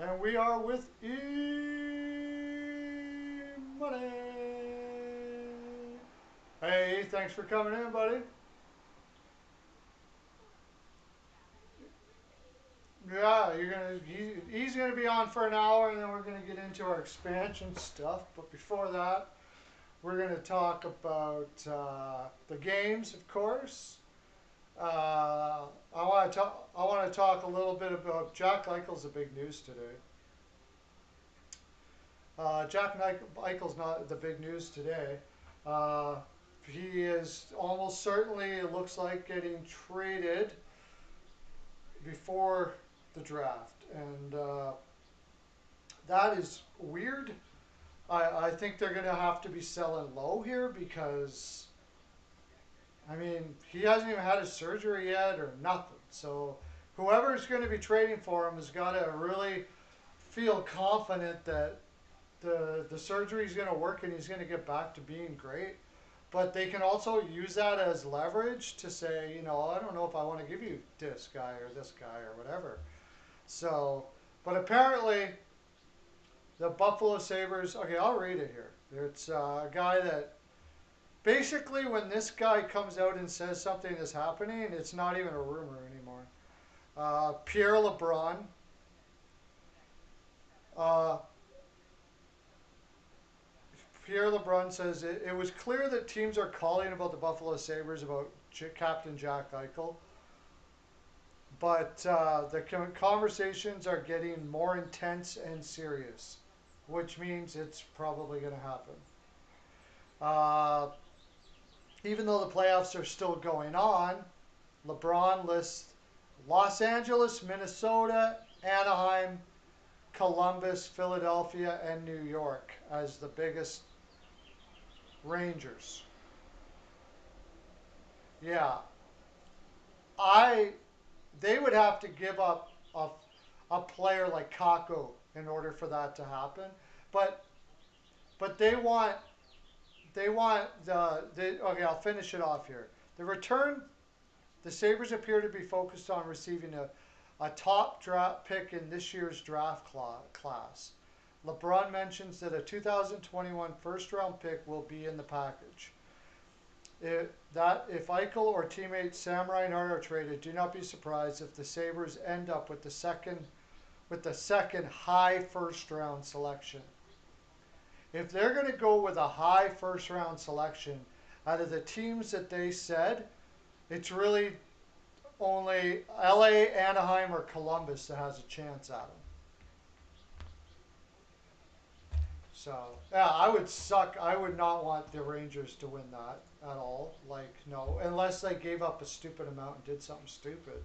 And we are with Money. Hey, thanks for coming in, buddy. Yeah, he's gonna be on for an hour, and then we're gonna get into our expansion stuff. But before that, we're gonna talk about the games, of course. I want to talk. I want to talk a little bit about Jack Eichel's the big news today. Jack Eichel's not the big news today. Uh, he is almost certainly, it looks like, getting traded before the draft. And that is weird. I think they're going to have to be selling low here because, I mean, he hasn't even had his surgery yet or nothing. So whoever's going to be trading for him has got to really feel confident that the surgery is going to work and he's going to get back to being great. But they can also use that as leverage to say, I don't know if I want to give you this guy or this guy or whatever. So, but apparently the Buffalo Sabres, okay, I'll read it here. It's a guy that basically when this guy comes out and says something is happening, it's not even a rumor anymore. Pierre LeBrun, uh, Pierre LeBrun says it was clear that teams are calling about the Buffalo Sabres about Captain Jack Eichel, but the conversations are getting more intense and serious, which means it's probably going to happen. Uh, Even though the playoffs are still going on, LeBron lists Los Angeles, Minnesota, Anaheim, Columbus, Philadelphia, and New York as the biggest Rangers. Yeah, I they would have to give up a player like Kako in order for that to happen. But but they want okay, I'll finish it off here. The return the Sabres appear to be focused on receiving a top draft pick in this year's draft class. LeBron mentions that a 2021 first round pick will be in the package. If Eichel or teammate Sam Reinhart are traded, do not be surprised if the Sabres end up with the second high first round selection. If they're going to go with a high first round selection, out of the teams that they said, it's really only LA, Anaheim, or Columbus that has a chance at him. So yeah, I would suck. I would not want the Rangers to win that at all. Like no, unless they gave up a stupid amount and did something stupid.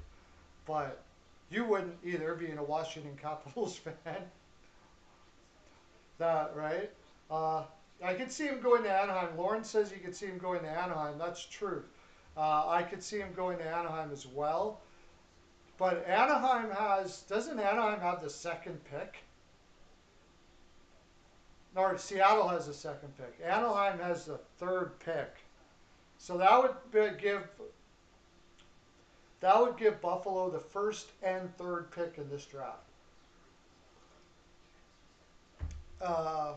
But you wouldn't either, being a Washington Capitals fan. That right? Uh, I could see him going to Anaheim. Lauren says you could see him going to Anaheim. That's true. I could see him going to Anaheim as well. But doesn't Anaheim have the second pick? Or Seattle has the second pick. Anaheim has the third pick. So that would give Buffalo the first and third pick in this draft. Uh,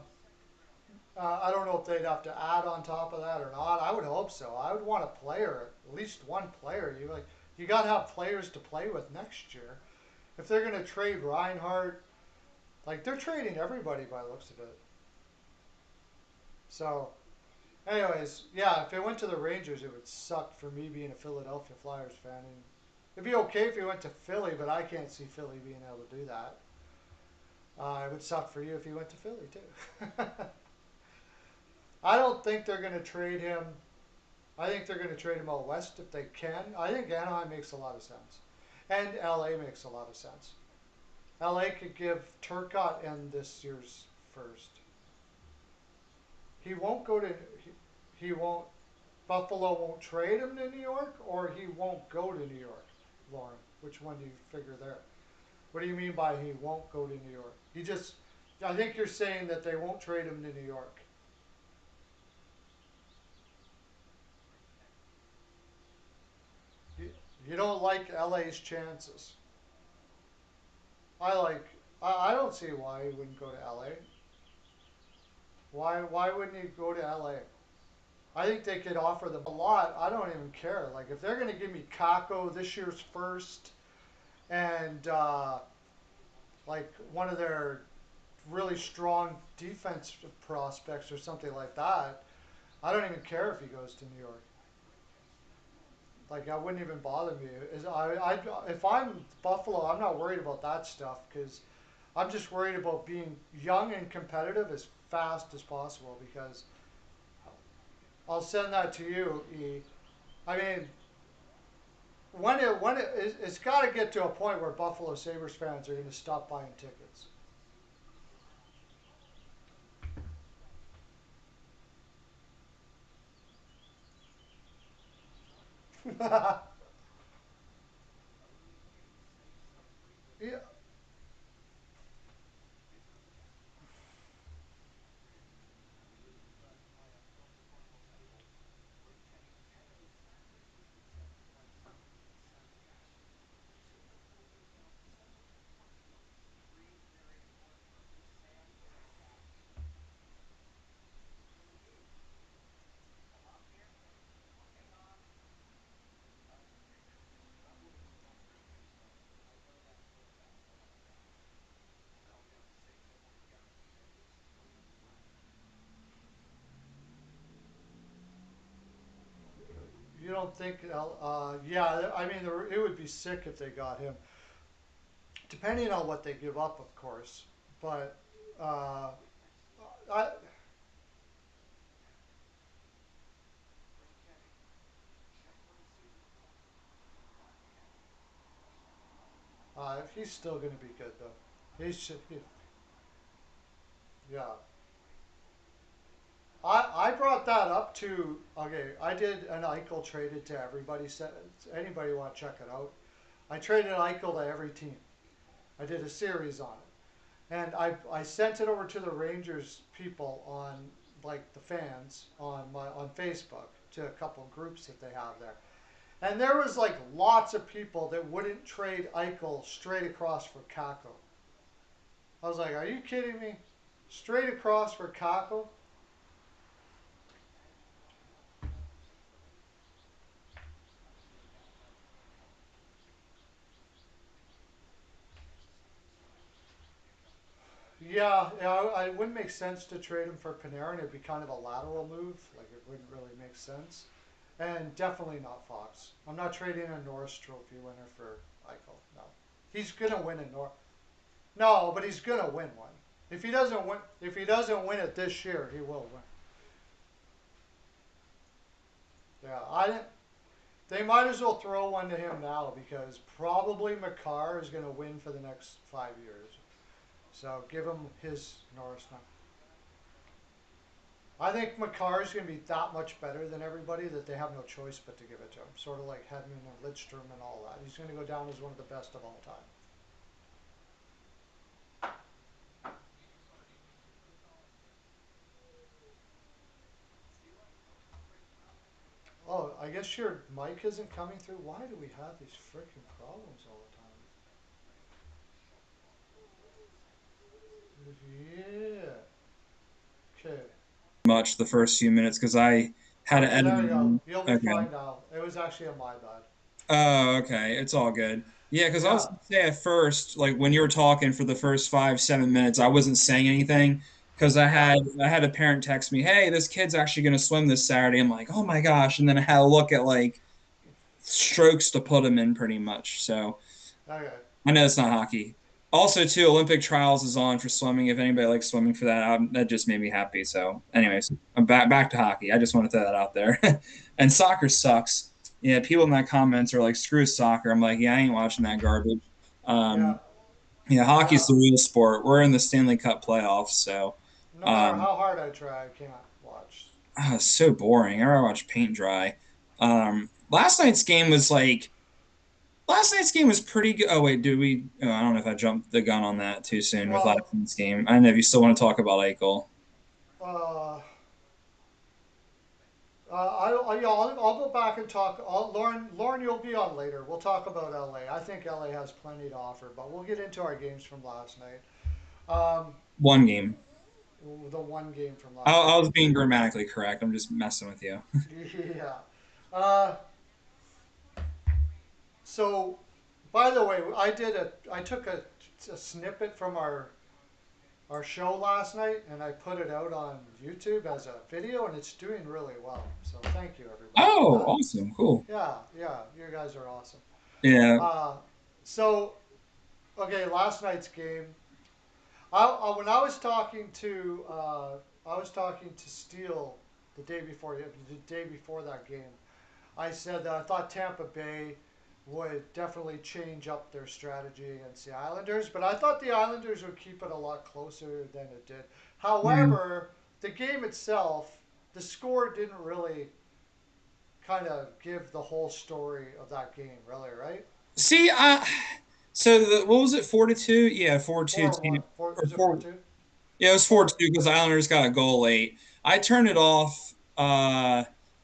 I don't know if they'd have to add on top of that or not. I would hope so. I would want a player, at least one player. You got to have players to play with next year. If they're going to trade Reinhardt, like they're trading everybody by the looks of it. So, anyways, yeah, if it went to the Rangers, it would suck for me being a Philadelphia Flyers fan. And it'd be okay if he went to Philly, but I can't see Philly being able to do that. It would suck for you if he went to Philly too. I don't think they're going to trade him. I think they're going to trade him out west if they can. I think Anaheim makes a lot of sense, and LA makes a lot of sense. LA could give Turcotte and this year's first. He won't go to. He won't. Buffalo won't trade him to New York, or he won't go to New York. Lauren, which one do you figure there? What do you mean by he won't go to New York? He just. I think you're saying that they won't trade him to New York. You, you don't like LA's chances. I like I don't see why he wouldn't go to LA. Why wouldn't he go to LA? I think they could offer them a lot. I don't even care. Like if they're going to give me Kako this year's first and like one of their really strong defensive prospects or something like that, I don't even care if he goes to New York. Like that wouldn't even bother me. If I'm Buffalo, I'm not worried about that stuff because I'm just worried about being young and competitive as fast as possible because I'll send that to you, E. I mean, it's got to get to a point where Buffalo Sabres fans are going to stop buying tickets. Yeah, you don't think? Yeah, I mean, it would be sick if they got him, depending on what they give up, of course. But uh, I, he's still going to be good though. He should. Yeah. I brought that up to okay. I did an Eichel traded to everybody. Said anybody want to check it out? I traded Eichel to every team. I did a series on it, and I sent it over to the Rangers people on like the fans on Facebook to a couple of groups that they have there, and there was like lots of people that wouldn't trade Eichel straight across for Kako. I was like, are you kidding me? Straight across for Kako? Yeah, it wouldn't make sense to trade him for Panarin. It'd be kind of a lateral move. Like it wouldn't really make sense. And definitely not Fox. I'm not trading a Norris Trophy winner for Eichel. No, he's gonna win a Norris. No, but he's gonna win one. If he doesn't win it this year, he will win. Yeah, I didn't. They might as well throw one to him now because probably McCarr is gonna win for the next 5 years. So give him his Norris now. I think Makar is going to be that much better than everybody that they have no choice but to give it to him. Sort of like Hedman and Lidstrom and all that. He's going to go down as one of the best of all time. Oh, I guess your mic isn't coming through. Why do we have these freaking problems all the time? Yeah. Okay. Much the first few minutes because I had to Okay, edit there you go. it. You'll be Okay. fine now. It was actually a my bad. Oh, okay. It's all good. Yeah, because I was Yeah. gonna say at first, like when you were talking for the first 5, 7 minutes, I wasn't saying anything because Yeah. I had a parent text me, "Hey, this kid's actually gonna swim this Saturday." I'm like, "Oh my gosh!" And then I had a look at like strokes to put him in, pretty much. So Okay. I know it's not hockey. Also, too, Olympic trials is on for swimming. If anybody likes swimming for that, that just made me happy. So, anyways, I'm back to hockey. I just want to throw that out there. And soccer sucks. Yeah, people in that comments are like, "Screw soccer." I'm like, "Yeah, I ain't watching that garbage." Yeah. Um, yeah, hockey's Yeah. the real sport. We're in the Stanley Cup playoffs, so No matter um, how hard I try, I can't watch. it's so boring. I rather watch paint dry. Last night's game was like Last night's game was pretty good. Oh wait, did we? Oh, I don't know if I jumped the gun on that too soon with last Well, night's game. I don't know if you still want to talk about Eichel. uh, I'll go back and talk. Lauren, you'll be on later. We'll talk about LA. I think LA has plenty to offer, but we'll get into our games from last night. Um, One game. the one game from last I night. was being grammatically correct. I'm just messing with you. Yeah. Uh, so, by the way, I took a snippet from our show last night and I put it out on YouTube as a video, and it's doing really well. So thank you everybody for Oh, that. awesome. Cool. Yeah, yeah, you guys are awesome. Yeah. Uh, so okay, last night's game. When I was talking to Steele the day before that game. I said that I thought Tampa Bay would definitely change up their strategy against the Islanders, but I thought the Islanders would keep it a lot closer than it did. Yeah. However, the game itself, the score didn't really kind of give the whole story of that game, really, right? See, so what was it, 4-2? Yeah, 4-2 4 1. team Four, or was it 4 four. 2? Yeah, it was 4-2 4. because the Islanders got a goal late. I turned it off.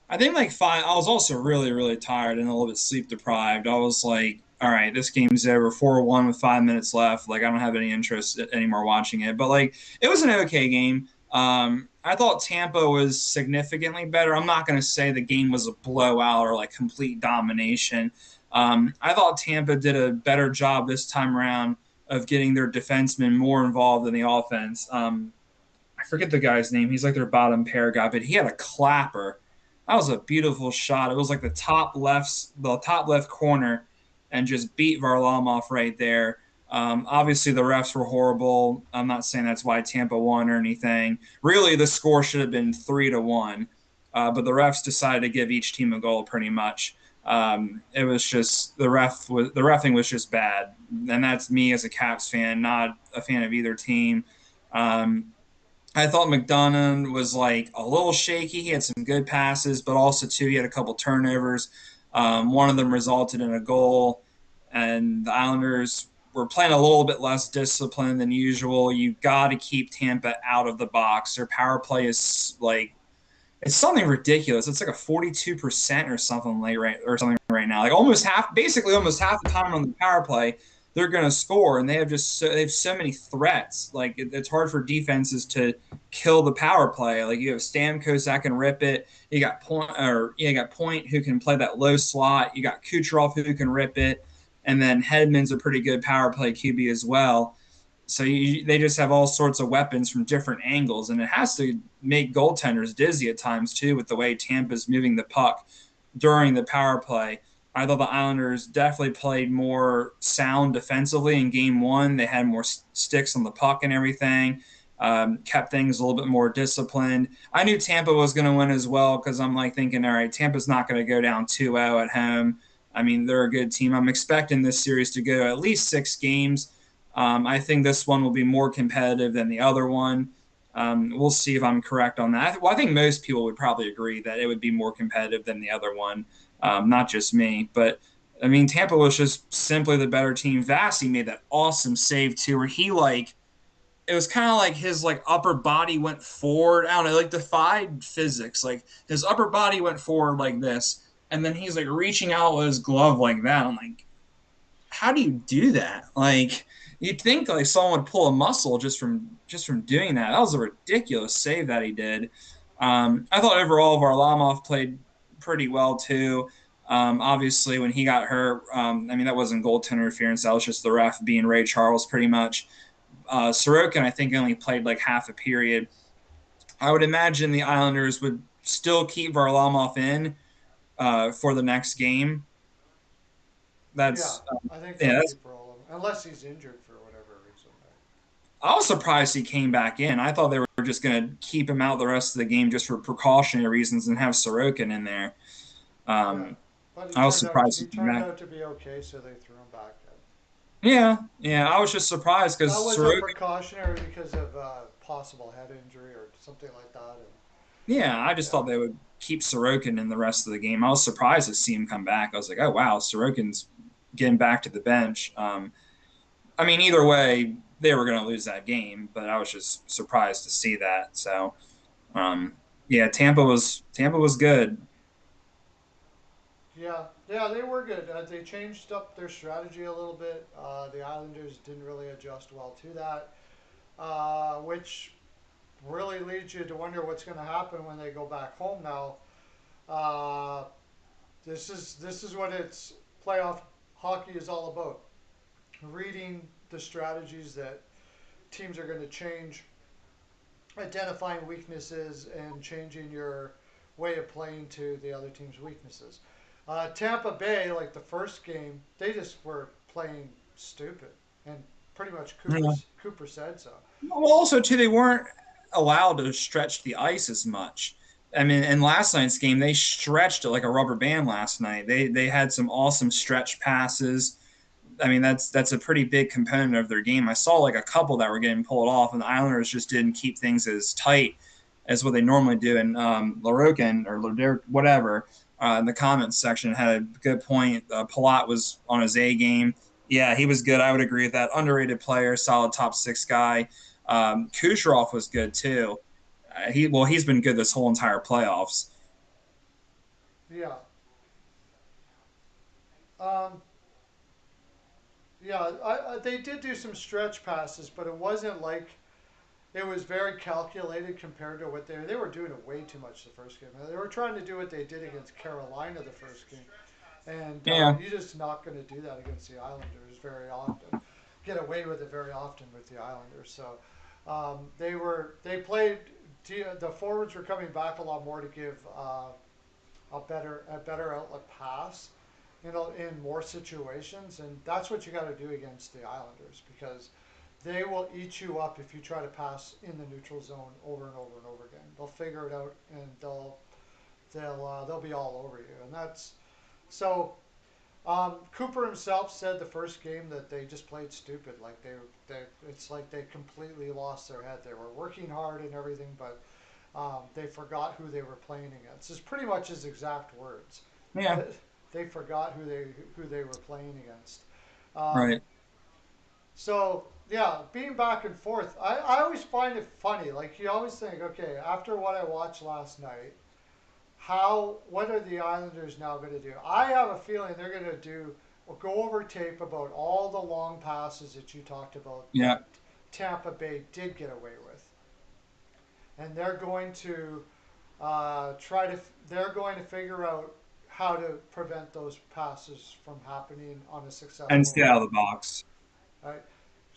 I think like five. I was also really, really tired and a little bit sleep deprived. I was like, all right, this game's over. 4-1 with 5 minutes left. Like, I don't have any interest anymore watching it. But like, it was an okay game. I thought Tampa was significantly better. I'm not going to say the game was a blowout or like complete domination. I thought Tampa did a better job this time around of getting their defensemen more involved in the offense. I forget the guy's name. He's like their bottom pair guy, but he had a clapper. That was a beautiful shot. It was like the top left corner, and just beat Varlamov right there. Obviously, the refs were horrible. I'm not saying that's why Tampa won or anything. Really, the score should have been 3-1, but the refs decided to give each team a goal pretty much. It was just the refing was just bad, and that's me as a Caps fan, not a fan of either team. Um, I thought McDonough was like a little shaky. He had some good passes, but also too he had a couple turnovers. One of them resulted in a goal, and the Islanders were playing a little bit less disciplined than usual. You got to keep Tampa out of the box. Their power play is like it's something ridiculous. It's like a 42% or something like right now. Like basically almost half the time on the power play, they're going to score, and they have so many threats. Like it's hard for defenses to kill the power play. Like you have Stamkos that can rip it. You got Point who can play that low slot. You got Kucherov who can rip it, and then Hedman's a pretty good power play QB as well. So they just have all sorts of weapons from different angles, and it has to make goaltenders dizzy at times too with the way Tampa's moving the puck during the power play. I thought the Islanders definitely played more sound defensively in game one. They had more sticks on the puck and everything, kept things a little bit more disciplined. I knew Tampa was going to win as well because I'm like thinking, all right, Tampa's not going to go down 2-0 at home. I mean, they're a good team. I'm expecting this series to go at least 6 games. I think this one will be more competitive than the other one. We'll see if I'm correct on that. Well, I think most people would probably agree that it would be more competitive than the other one, not just me. But I mean, Tampa was just simply the better team. Vasi made that awesome save too, where he like it was kind of like his like upper body went forward. I don't know, like defied physics. Like his upper body went forward like this, and then he's like reaching out with his glove like that. I'm like, how do you do that? Like you'd think like someone would pull a muscle just from doing that. That was a ridiculous save that he did. I thought overall Varlamov played pretty well too. Obviously, when he got hurt, I mean that wasn't goaltender interference. That was just the ref being Ray Charles, pretty much. Sorokin, I think, only played like half a period. I would imagine the Islanders would still keep Varlamov in for the next game. Yeah, That's I think they'll yeah, that's keep rolling unless he's injured for whatever reason. I was surprised he came back in. I thought they were just going to keep him out the rest of the game just for precautionary reasons and have Sorokin in there. Yeah, Um, but I was surprised he he came turned back. out to be okay, so they threw him back in. Yeah, yeah. I was just surprised because That was a Sorokin. precautionary because of possible head injury or something like that. And Yeah, I just yeah, thought they would keep Sorokin in the rest of the game. I was surprised to see him come back. I was like, oh wow, Sorokin's getting back to the bench. I mean, either way, they were going to lose that game, but I was just surprised to see that. So, um, Yeah, Tampa was good. Yeah, yeah, they were good. They changed up their strategy a little bit. The Islanders didn't really adjust well to that, which really leads you to wonder what's going to happen when they go back home now. Uh, this is what it's playoff hockey is all about. Reading the strategies that teams are going to change, identifying weaknesses, and changing your way of playing to the other team's weaknesses. Tampa Bay, like the first game, they just were playing stupid, and pretty much Yeah. Cooper said so. Well, also too, they weren't allowed to stretch the ice as much. I mean, in last night's game, they stretched it like a rubber band last night. They had some awesome stretch passes. I mean, that's a pretty big component of their game. I saw like a couple that were getting pulled off, and the Islanders just didn't keep things as tight as what they normally do. And LaRocan or whatever in the comments section had a good point. Palat was on his A game. Yeah, he was good. I would agree with that. Underrated player, solid top six guy. Kucherov was good too. He's been good this whole entire playoffs. Yeah, um, yeah. They did do some stretch passes, but it wasn't like it was very calculated compared to what they were doing it way too much the first game. They were trying to do what they did against Carolina the first game, and Yeah, you're just not going to do that against the Islanders very often. Get away with it very often with the Islanders. So they played. The forwards were coming back a lot more to give a better outlet pass, in more situations, and that's what you got to do against the Islanders because they will eat you up if you try to pass in the neutral zone over and over and over again. They'll figure it out and they'll be all over you, and that's so. Cooper himself said the first game that they just played stupid. Like they it's like they completely lost their head. They were working hard and everything, but they forgot who they were playing against. It's pretty much his exact words. yeah, They forgot who they were playing against. Um, right. so yeah, being back and forth, I always find it funny. Like you always think, okay, after what I watched last night, what are the Islanders now going to do? I have a feeling they're going to do or go over tape about all the long passes that you talked about Yeah. that Tampa Bay did get away with, and they're going to figure out how to prevent those passes from happening on a And successful stay out run. of the box. Right?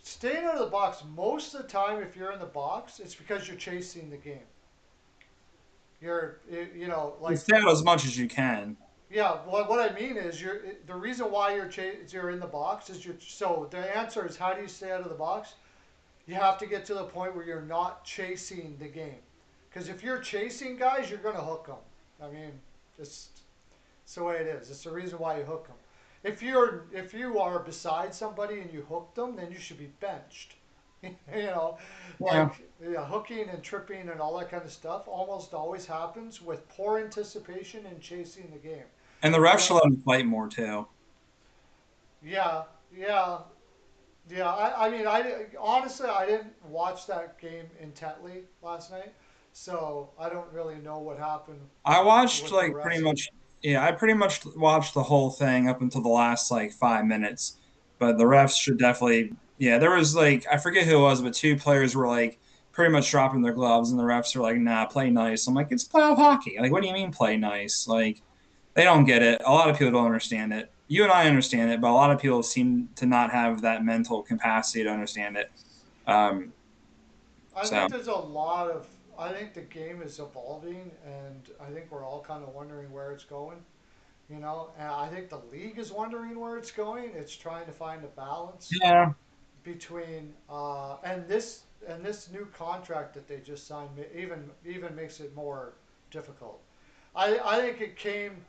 Staying out of the box most of the time, if you're in the box, it's because you're chasing the game. You Like stay out as much as you can. yeah. What I mean is, the reason why you're in the box is you're. So the answer is, how do you stay out of the box? You have to get to the point where you're not chasing the game, because if you're chasing guys, you're gonna hook them. I mean, it's It's the way it is. It's the reason why you hook them. If you are beside somebody and you hook them, then you should be benched. you know, Yeah. like yeah, hooking and tripping and all that kind of stuff almost always happens with poor anticipation and chasing the game. And the You refs know, should let him fight more too. yeah, yeah, yeah. I mean, honestly I didn't watch that game intently last night, so I don't really know what happened I watched with the like pretty refs. much, yeah, I pretty much watched the whole thing up until the last like 5 minutes. But the refs should definitely, yeah, there was like, I forget who it was, but two players were like pretty much dropping their gloves, and the refs are like, nah, play nice. I'm like, it's playoff hockey. Like, what do you mean play nice? Like, they don't get it. A lot of people don't understand it. You and I understand it, but a lot of people seem to not have that mental capacity to understand it. Um, I so, think there's a lot of. I think the game is evolving, and I think we're all kind of wondering where it's going. And I think the league is wondering where it's going. It's trying to find a balance yeah, between and this new contract that they just signed even makes it more difficult. I think it came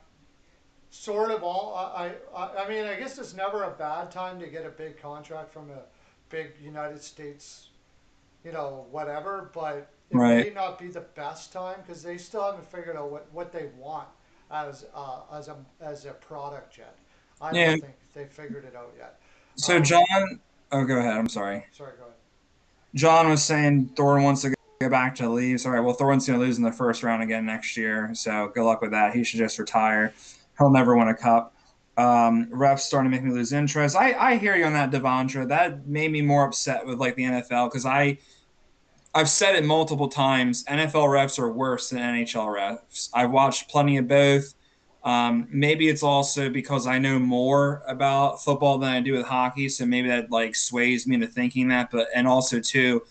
sort of all. I mean, I guess it's never a bad time to get a big contract from a big United States, whatever. But it right. may not be the best time because they still haven't figured out what they want as a product yet. I Yeah. don't think they figured it out yet. So, Um, John, oh, go ahead. I'm sorry. sorry, go ahead. John was saying Thor wants to go. go back to the Leafs. All right, well, Thornton's going to lose in the first round again next year, so good luck with that. He should just retire. He'll never win a cup. Refs starting to make me lose interest. I hear you on that, Devondra. That made me more upset with like the NFL because I've said it multiple times. NFL refs are worse than NHL refs. I've watched plenty of both. Maybe it's also because I know more about football than I do with hockey, so maybe that like sways me into thinking that. But and also too,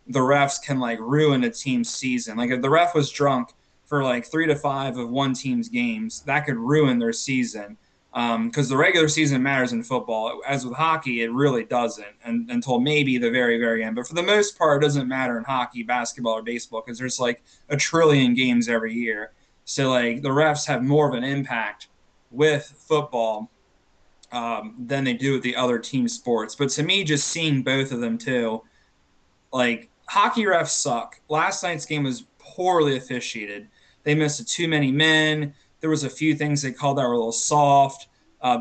the refs can like ruin a team's season. Like if the ref was drunk for like 3 to 5 of one team's games, that could ruin their season. Because the regular season matters in football. As with hockey, it really doesn't until maybe the very, very end. But for the most part, it doesn't matter in hockey, basketball, or baseball because there's like a trillion games every year. So like the refs have more of an impact with football than they do with the other team sports. But to me, just seeing both of them too, like hockey refs suck. Last night's game was poorly officiated. They missed too many men. There was a few things they called that were a little soft.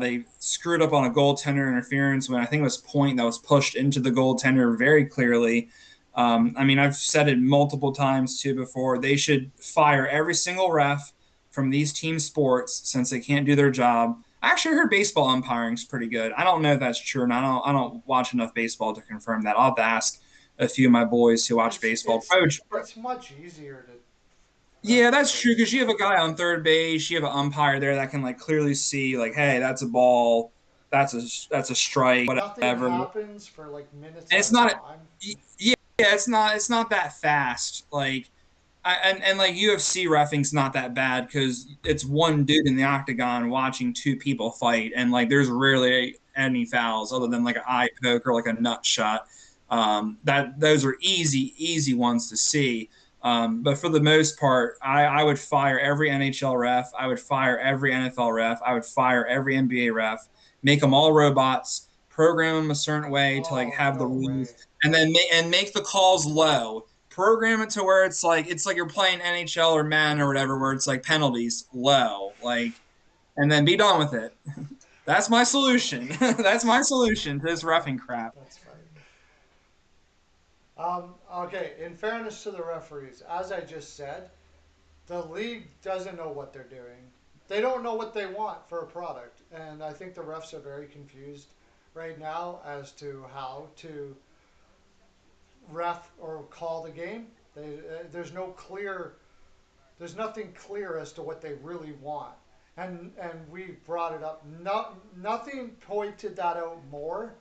They screwed up on a goaltender interference when I think it was point that was pushed into the goaltender very clearly. I mean, I've said it multiple times too before. They should fire every single ref from these team sports since they can't do their job. I actually heard baseball umpiring is pretty good. I don't know if that's true, and I don't watch enough baseball to confirm that. I'll have to ask a few of my boys who watch It's baseball. it's it's much easier to Yeah, ref that's true because you have a baseball. guy on third base, you have an umpire there that can like clearly see like, hey, that's a ball, that's a strike, Nothing whatever. And happens for like minutes it's at a not, time. yeah, it's not that fast. Like, and like UFC refing's not that bad because it's one dude in the octagon watching two people fight, and like there's rarely any fouls other than like an eye poke or like a nut shot. That those are easy ones to see. But for the most part, I would fire every NHL ref. I would fire every NFL ref. I would fire every NBA ref. Make them all robots. Program them a certain way to like Oh have the no rules, way! and then make the calls low. Program it to where it's like you're playing NHL or Madden or whatever, where it's like penalties low, like, and then be done with it. That's my solution. That's my solution to this roughing crap. That's funny. Okay, in fairness to the referees, as I just said, the league doesn't know what they're doing. They don't know what they want for a product, and I think the refs are very confused right now as to how to ref or call the game. There's no clear, there's nothing clear as to what they really want, and we brought it up. Nothing pointed that out more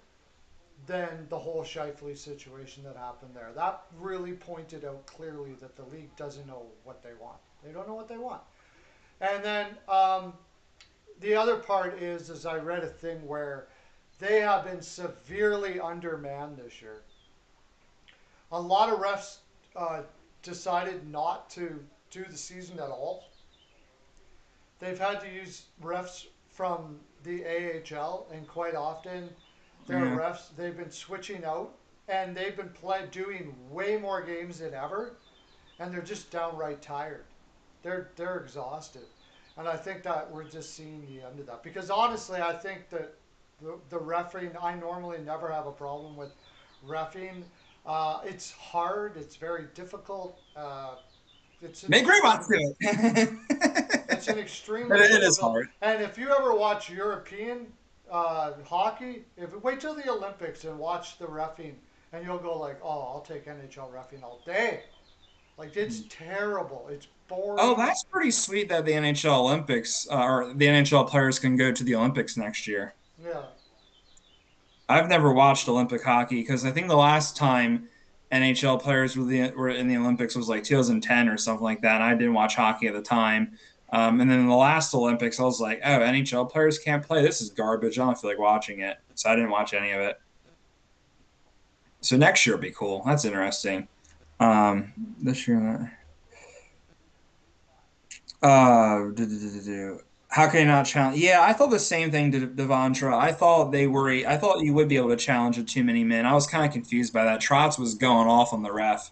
than the whole Shifley situation that happened there. That really pointed out clearly that the league doesn't know what they want. They don't know what they want. And then the other part is I read a thing where they have been severely undermanned this year. A lot of refs uh, decided not to do the season at all. They've had to use refs from the AHL, and quite often their Yeah. refs they've been switching out, and they've been doing way more games than ever, and they're just downright tired. They're exhausted, and I think that we're just seeing the end of that. Because honestly, I think that the refereeing, I normally never have a problem with refereeing. It's hard. It's very difficult. It's an Make robots extreme. do it. It's an But extremely it is difficult. hard. And if you ever watch European hockey, if wait till the Olympics and watch the refing, and you'll go like, "Oh, I'll take NHL refing all day." Like it's terrible. It's Oh, boring. that's pretty sweet that the NHL Olympics or the NHL players can go to the Olympics next year. Yeah. I've never watched Olympic hockey because I think the last time NHL players were in the Olympics was like 2010 or something like that. And I didn't watch hockey at the time. And then in the last Olympics, I was like, oh, NHL players can't play. This is garbage. I don't feel like watching it. So I didn't watch any of it. So next year will be cool. That's interesting. This year, how can you not challenge? Yeah, I thought the same thing to Devontra. I thought you would be able to challenge with too many men. I was kind of confused by that. Trotz was going off on the ref.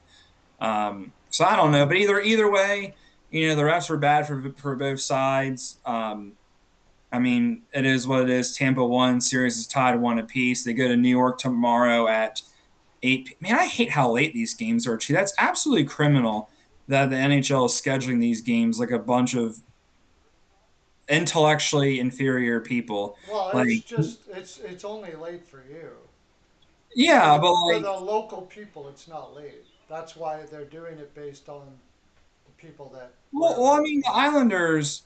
So I don't know, but either way, the refs were bad for both sides. I mean, it is what it is. Tampa won. Series is tied 1 apiece. They go to New York tomorrow at Man, I hate how late these games are too. That's absolutely criminal that the NHL is scheduling these games like a bunch of intellectually inferior people. Well, it's Like, just it's only late for you. yeah, but For like, the local people, it's not late. That's why they're doing it based on the people that well, I wherever mean, you the know. Islanders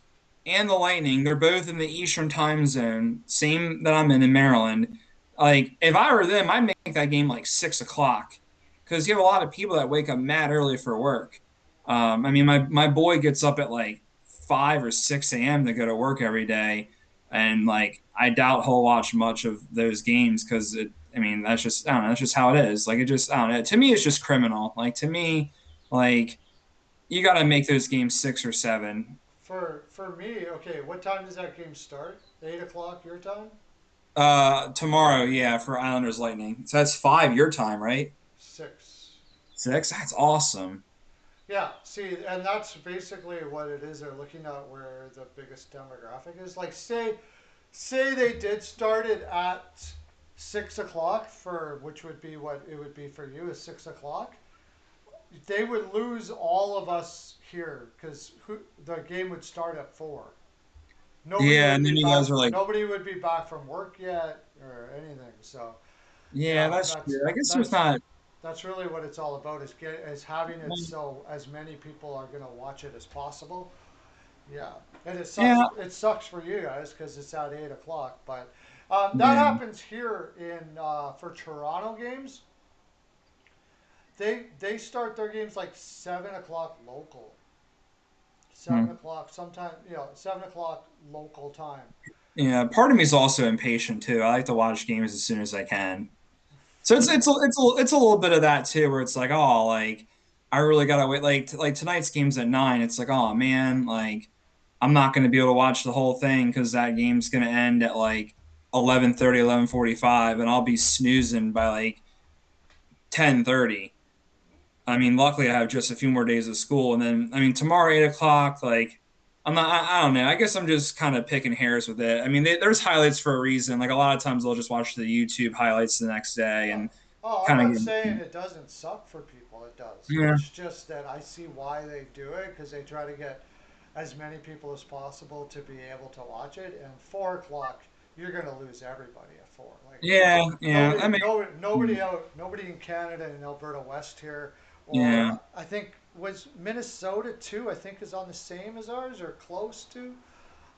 and the Lightning, they're both in the Eastern time zone, same that I'm in Maryland. Like, if I were them, I'd make that game like 6 o'clock because you have a lot of people that wake up mad early for work. I mean, my boy gets up at like 5 or 6 a.m. to go to work every day, and like I doubt he'll watch much of those games because it. I mean, that's just I don't know. That's just how it is. Like, it just I don't know. To me, it's just criminal. Like to me, like you got to make those games 6 or 7. For me, okay, what time does that game start? 8 o'clock your time? Tomorrow, yeah, for Islanders Lightning. So that's 5 your time, right? 6. 6. That's awesome. Yeah, see, and that's basically what it is. They're looking at where the biggest demographic is. Like, say they did start it at 6 o'clock for which would be what it would be for you is 6 o'clock. They would lose all of us here because the game would start at 4. Nobody Yeah, would and be then you back. guys are like, Nobody would be back from work yet or anything. So yeah, yeah, that's that's true. I guess there's that's not. that's really what it's all about is having it so as many people are gonna watch it as possible. Yeah, and Yeah, It sucks for you guys because it's at 8 o'clock. But that yeah. happens here in for Toronto games. They start their games like 7 o'clock local. Hmm. 7 o'clock sometime 7 o'clock local time. Yeah, part of me is also impatient too. I like to watch games as soon as I can. So it's a little bit of that too, where it's like, oh, like I really gotta wait. Like tonight's game's at 9. It's like, oh man, like I'm not gonna be able to watch the whole thing because that game's gonna end at like 11:30, 11:45, and I'll be snoozing by like 10:30. I mean, luckily I have just a few more days of school, and then I mean tomorrow 8 o'clock. Like I'm not. I don't know. I guess I'm just kind of picking hairs with it. I mean, there's highlights for a reason. Like a lot of times I'll just watch the YouTube highlights the next day Oh, and oh, I'm kind not of saying get. it doesn't suck for people. It does. Yeah, It's just that I see why they do it because they try to get as many people as possible to be able to watch it. And 4 o'clock, you're gonna lose everybody at 4. Like yeah, yeah. I mean, nobody in Canada and Alberta West here, yeah, or I think was Minnesota too. I think is on the same as ours or close to.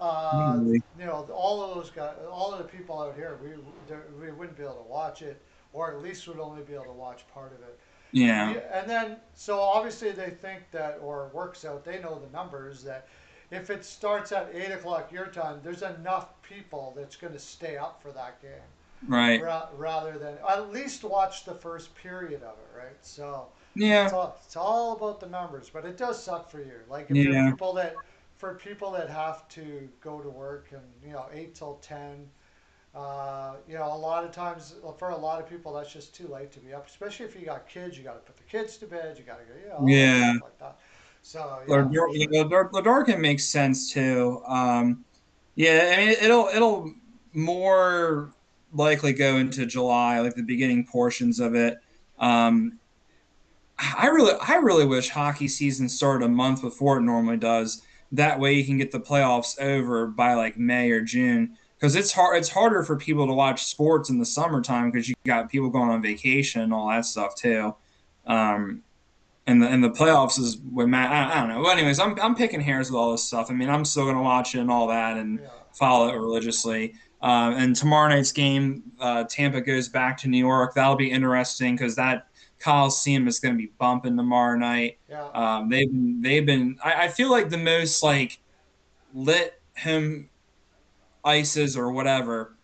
Uh, really. all of those guys, all of the people out here, we wouldn't be able to watch it, or at least would only be able to watch part of it. Yeah, And then, so obviously they think that, or works out, they know the numbers that if it starts at 8 o'clock your time, there's enough people that's going to stay up for that game right. rather than at least watch the first period of it, right? So Yeah, it's all about the numbers, but it does suck for you. Like if there are yeah, people that for people that have to go to work and 8 till 10, a lot of times for a lot of people that's just too late to be up. Especially if you got kids, you got to put the kids to bed, you got to go, all that yeah. stuff like that. So yeah, for sure. Ladorkin makes sense too. Yeah, I mean it'll more likely go into July, like the beginning portions of it. Um, I really wish hockey season started a month before it normally does. That way you can get the playoffs over by like May or June. Because it's harder for people to watch sports in the summertime because you got people going on vacation and all that stuff too. Um, and the playoffs is when I don't know. Well, anyways, I'm picking hairs with all this stuff. I mean, I'm still gonna watch it and all that and Yeah, follow it religiously. And tomorrow night's game, Tampa goes back to New York. That'll be interesting because that Coliseum is going to be bumping tomorrow night. yeah, They've been. I feel like the most like lit him ices or whatever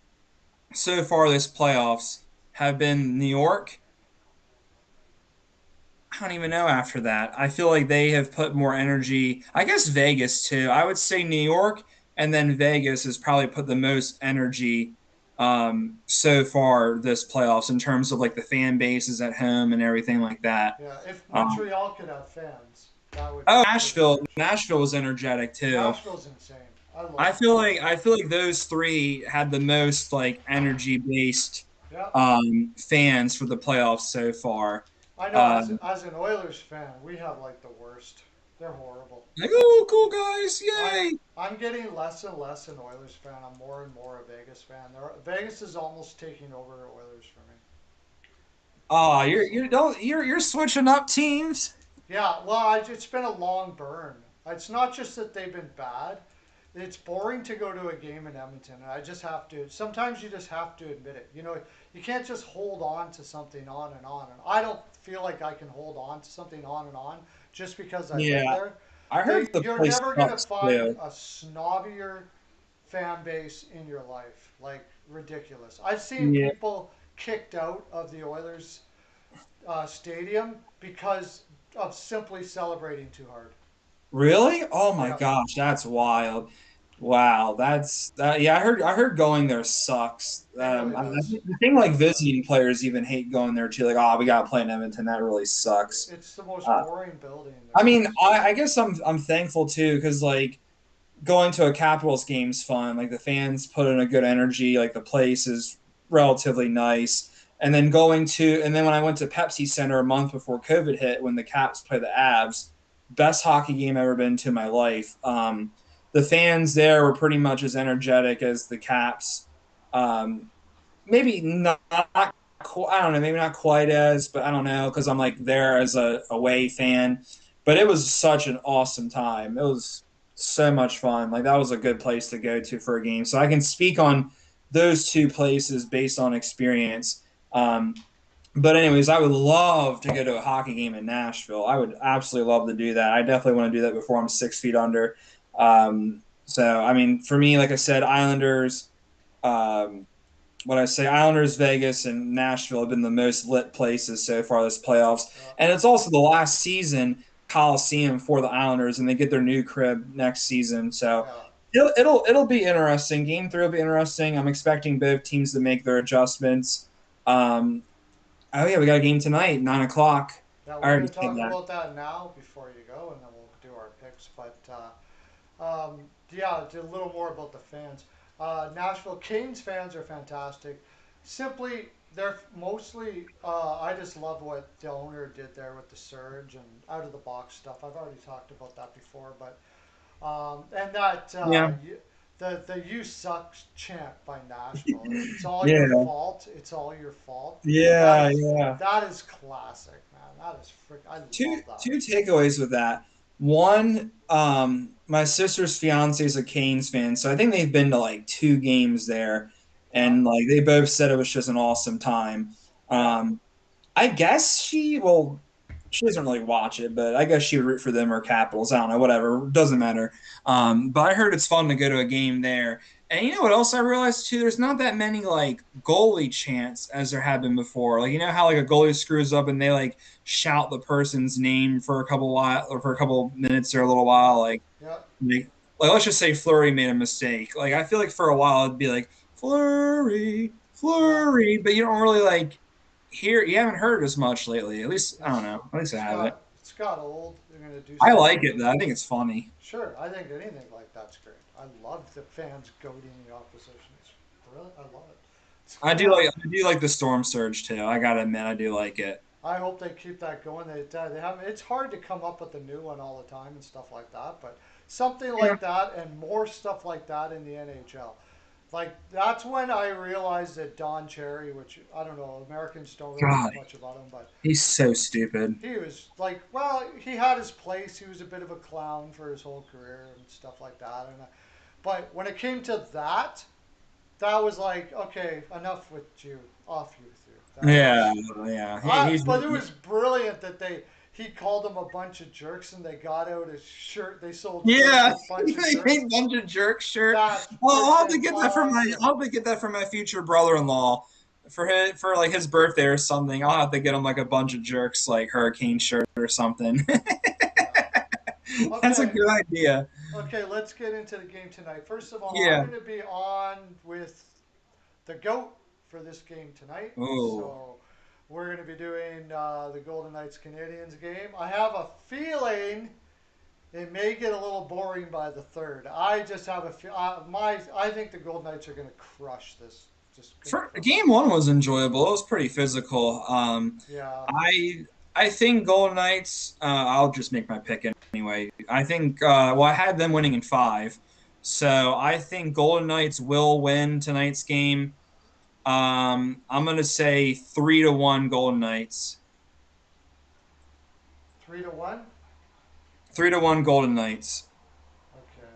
so far this playoffs have been New York. I don't even know after that. I feel like they have put more energy. I guess Vegas too. I would say New York and then Vegas has probably put the most energy so far this playoffs in terms of like the fan bases at home and everything like that. yeah. If Um, Montreal could have fans, that would be oh, pretty Nashville. special. Nashville was energetic too. Nashville's insane. I love I feel like Nashville. I feel like those three had the most like energy based. Yeah. fans for the playoffs so far. I know. Uh, As an Oilers fan, we have like the worst. They're horrible. like, oh, cool guys, I yay! I'm getting less and less an Oilers fan. I'm more and more a Vegas fan. Vegas is almost taking over Oilers for me. Oh, So you're switching up teams. yeah, well, it's been a long burn. It's not just that they've been bad. It's boring to go to a game in Edmonton, and I just have to. Sometimes you just have to admit it. You can't just hold on to something on and on. And I don't feel like I can hold on to something on and on just because I live Yeah, there. I heard the You're place never gonna sucks find too. a snobbier fan base in your life. Like ridiculous. I've seen Yeah. people kicked out of the Oilers stadium because of simply celebrating too hard. Really? Oh my Yeah, gosh, that's wild. Wow, that's that. Yeah, I heard going there sucks. it really I does. think the thing It like really does. visiting players even hate going there too. Like, oh, we gotta play in Edmonton. That really sucks. It's the most Uh, boring building I there mean, is. I guess I'm thankful too because like going to a Capitals game's fun. Like the fans put in a good energy. Like the place is relatively nice. And then when I went to Pepsi Center a month before COVID hit, when the Caps play the Avs, best hockey game I've ever been to in my life. The fans there were pretty much as energetic as the Caps. Um, maybe not, I don't know, maybe not quite as, but I don't know because I'm like there as a away fan. But it was such an awesome time. It was so much fun. Like that was a good place to go to for a game. So I can speak on those two places based on experience. But anyways, I would love to go to a hockey game in Nashville. I would absolutely love to do that. I definitely want to do that before I'm 6 feet under. So I mean, for me, like I said, Islanders. Um, what I say, Islanders, Vegas, and Nashville have been the most lit places so far this playoffs. Uh, And it's also the last season Coliseum for the Islanders, and they get their new crib next season. So yeah, it'll be interesting. Game three will be interesting. I'm expecting both teams to make their adjustments. Um, oh yeah, we got a game tonight, 9 o'clock. yeah. I We're already gonna said talk that. about that now before you go, and then we'll do our picks. But yeah, a little more about the fans. Nashville Canes fans are fantastic. Simply, they're mostly. I just love what the owner did there with the surge and out of the box stuff. I've already talked about that before, but and that Yeah, the "You Suck" chant by Nashville. It's all your yeah, fault. It's all your fault. That yeah, is yeah. that is classic, man. That is frick. I two love that. two takeaways with that. One, my sister's fiance is a Canes fan, so I think they've been to like two games there, Yeah, and like they both said it was just an awesome time. yeah. Um, I guess she doesn't really watch it, but I guess she would root for them or Capitals. I don't know, whatever, doesn't matter. But I heard it's fun to go to a game there. And you know what else I realized too? There's not that many like goalie chants as there have been before. Like you know how like a goalie screws up and they like shout the person's name for a couple while or for a couple minutes or a little Yeah, while. yeah. Like, like let's just say Flurry made a mistake. Like I feel like for a while it'd be like Flurry, Yeah. Flurry, but you don't really like hear. You haven't heard as much lately. At least I don't know. At least I haven't. It's got old. They're gonna do I something like with it it. though. I think it's funny. Sure, I think anything like that's great. I love the fans goading the opposition. It's brilliant. I love it. It's I do like the storm surge too. I gotta admit, I do like it. I hope they keep that going. They have. It's hard to come up with a new one all the time and stuff like that, but something Yeah. like that and more stuff like that in the NHL. Like that's when I realized that Don Cherry, which I don't know, Americans don't really know God, much about him, but he's so stupid. he was like, well, he had his place. He was a bit of a clown for his whole career and stuff like that. But when it came to that, that was like, okay, enough with you, off you with you. That Yeah, was, yeah. I. But it was brilliant that he called them a bunch of jerks and they got out his shirt. They sold shirts Yeah, with bunch of jerks. a bunch of jerk shirt. That's Oh, I'll have to freaking get that for my. awesome. I'll have to get that for my future brother-in-law for like his birthday or something. I'll have to get him like a bunch of jerks like hurricane shirt or something. Yeah. That's a Okay. good idea. Okay. Let's get into the game tonight. First of all, I'm Yeah. going to be on with the goat for this game tonight. Oh, So we're going to be doing the Golden Knights Canadians game. I have a feeling it may get a little boring by the third. I just have a feel. I think the Golden Knights are going to crush this just couldn't For click. game one was enjoyable. It was pretty physical. Yeah, I think Golden Knights. I'll just make my pick anyway. I think. Well, I had them winning in five, so I think Golden Knights will win tonight's game. I'm gonna say 3-1 Golden Knights. 3-1. 3-1 Golden Knights. Okay.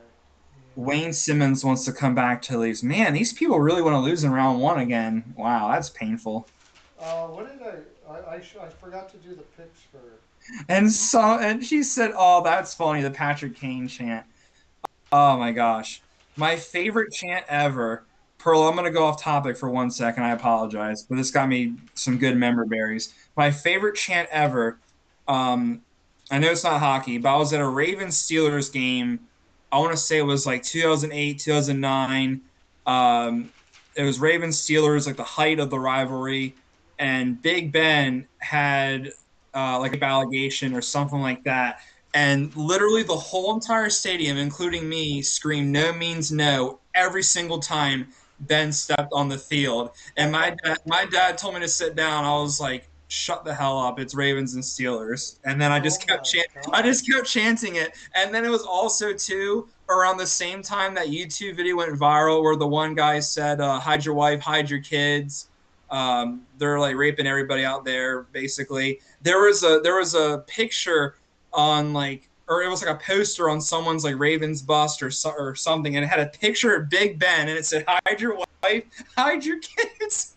Yeah. Wayne Simmons wants to come back to the Leafs. Man, these people really want to lose in round one again. Wow, that's painful. What did I forgot to do the picks for. And she said, "Oh, that's funny." The Patrick Kane chant. Oh my gosh. My favorite chant ever. Pearl, I'm going to go off topic for 1 second. I apologize, but this got me some good memory berries. My favorite chant ever. Um, I know it's not hockey, but I was at a Ravens Steelers game. I want to say it was like 2008, 2009. It was Ravens Steelers, like the height of the rivalry. And Big Ben had like a allegation or something like that, and literally the whole entire stadium, including me, screamed "No means no" every single time Ben stepped on the field. And my dad told me to sit down. I was like, "Shut the hell up! It's Ravens and Steelers." And then Oh my I God. just kept chanting it. And then it was also too around the same time that YouTube video went viral, where the one guy said, "Hide your wife, hide your kids." They're like raping everybody out there. Basically, there was a picture on like, or it was like a poster on someone's like Ravens bust or something, and it had a picture of Big Ben, and it said, "Hide your wife, hide your kids."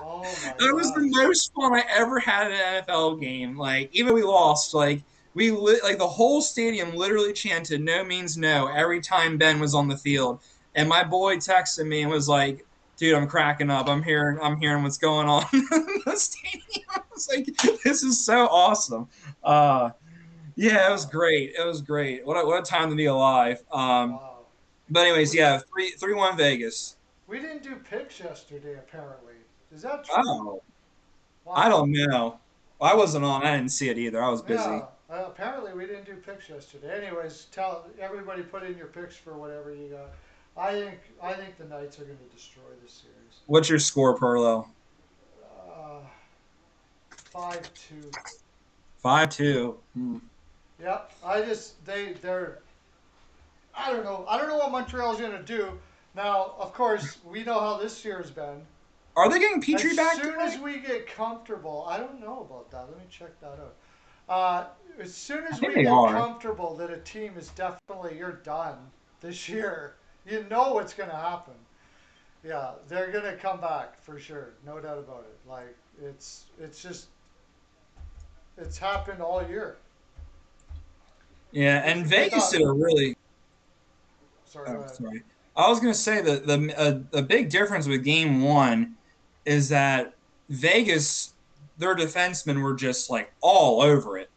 Oh my That was the gosh. most fun I ever had at an NFL game. Like even we lost, like like the whole stadium literally chanted "No means no" every time Ben was on the field. And my boy texted me and was like, "Dude, I'm cracking up. I'm hearing what's going on in the stadium." I was like, "This is so awesome." Uh, yeah, it was Wow. great. It was great. What a time to be alive. Wow. But anyways, We, yeah, 3-1 Vegas. we didn't do picks yesterday, apparently. Is that true? Oh, I Wow. don't know. I wasn't on. I didn't see it either. I was Yeah. busy. Apparently, we didn't do picks yesterday. Anyways, tell everybody put in your picks for whatever you got. I think the Knights are going to destroy this series. What's your score, Perlo? Uh, 5-2. 5-2. Hmm. Yep. They're I don't know. I don't know what Montreal's going to do. Now, of course, we know how this year's been. Are they getting As Petrie back soon tonight? as we get comfortable, I don't know about that. Let me check that out. Uh, as soon I as think we they get are. comfortable that a team is definitely you're done this year, you know what's going to happen. Yeah, they're going to come back for sure, no doubt about it. Like it's just it's happened all year. Yeah, We and we Vegas thought. did a really. Sorry, go Oh, ahead. sorry. I was gonna say that the big difference with Game One is that Vegas, their defensemen were just like all over it.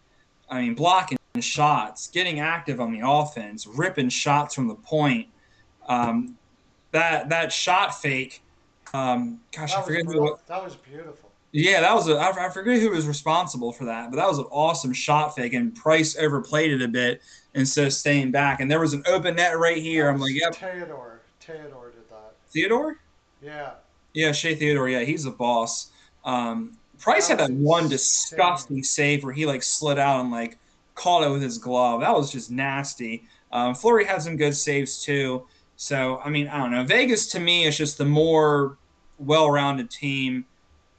I mean, blocking shots, getting active on the offense, ripping shots from the point. Um, that shot fake. Gosh, I That was forget who. brilliant. That was beautiful. Yeah, that was I forget who was responsible for that, but that was an awesome shot fake, and Price overplayed it a bit instead of staying back. And there was an open net right here. That I'm like, was yep, Theodore. Theodore did that. Theodore. Yeah, Yeah, Shea Theodore. Yeah, he's a boss. Price that had was that one insane. disgusting save where he like slid out and like caught it with his glove. That was just nasty. Fleury had some good saves too. So I mean, I don't know. Vegas to me is just the more well-rounded team.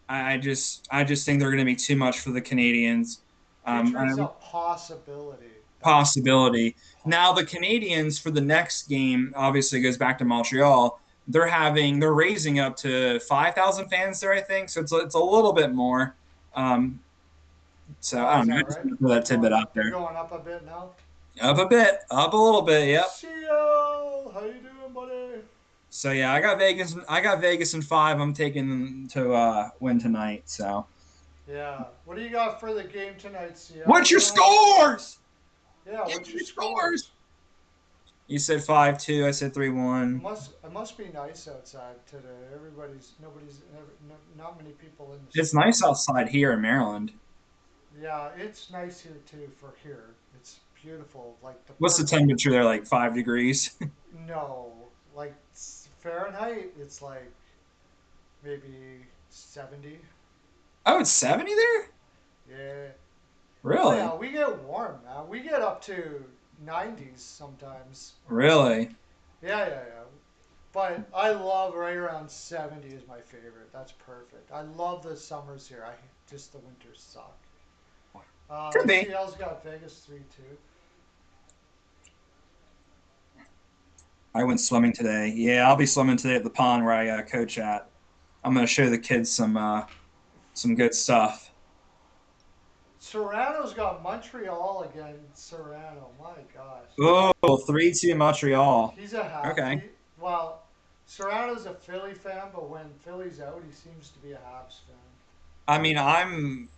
I just think they're going to be too much for the Canadians. I Petry's a possibility. That's the possibility. Now the possibility. Canadians for the next game obviously goes back to Montreal. They're raising up to 5,000 fans there, I think. So it's a little bit more. Um, so Oh, I is don't know. I that just right? want to throw They're that tidbit going out up. They're there. going up a bit now. Up a bit, up a little bit. Yep. CL, how you doing, buddy? So yeah, I got Vegas. I got Vegas in five. I'm taking them to win tonight. So Yeah. What do you got for the game tonight, CL? what's We your don't have. scores? Yeah. Give What's me your your scores. scores? You said 5-2. I said three It one. must. It must be nice outside today. Nobody's. Not many people in the It's street. nice outside here in Maryland. Yeah, it's nice here too for here. It's beautiful, like the What's the perfect. temperature there? Like 5 degrees. No, like Fahrenheit, it's like maybe 70. Oh, it's 70 there? Yeah. Oh Really? yeah, we get warm now. We get up to 90s sometimes. Really? Yeah, yeah, yeah. But I love right around 70 is my favorite. That's perfect. I love the summers here. I just the winters suck. Could be. CL's got Vegas 3-2. I went swimming today. Yeah, I'll be swimming today at the pond where I coach at. I'm gonna show the kids some good stuff. Serrano's got Montreal again. Serrano, my gosh. Oh, 3-2 Montreal. He's a Okay. well, Serrano's a Philly fan, but when Philly's out, he seems to be a Habs fan. I mean, I'm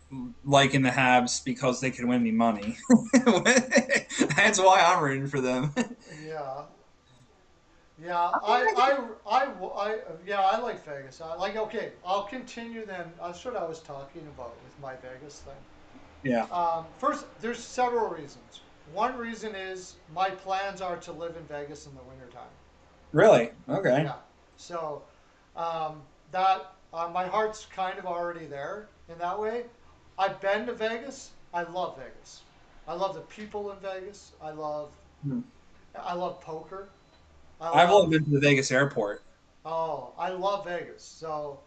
liking the Habs because they can win me money. That's why I'm rooting for them. Yeah, yeah. Yeah, I like Vegas. I like. Okay, I'll continue then. That's what I was talking about with my Vegas thing. Yeah. First, there's several reasons. One reason is my plans are to live in Vegas in the wintertime. Really? Okay. Yeah. So that my heart's kind of already there in that way. I've been to Vegas. I love Vegas. I love the people in Vegas. I love poker. I I've only love been to the Vegas airport. I love Vegas. So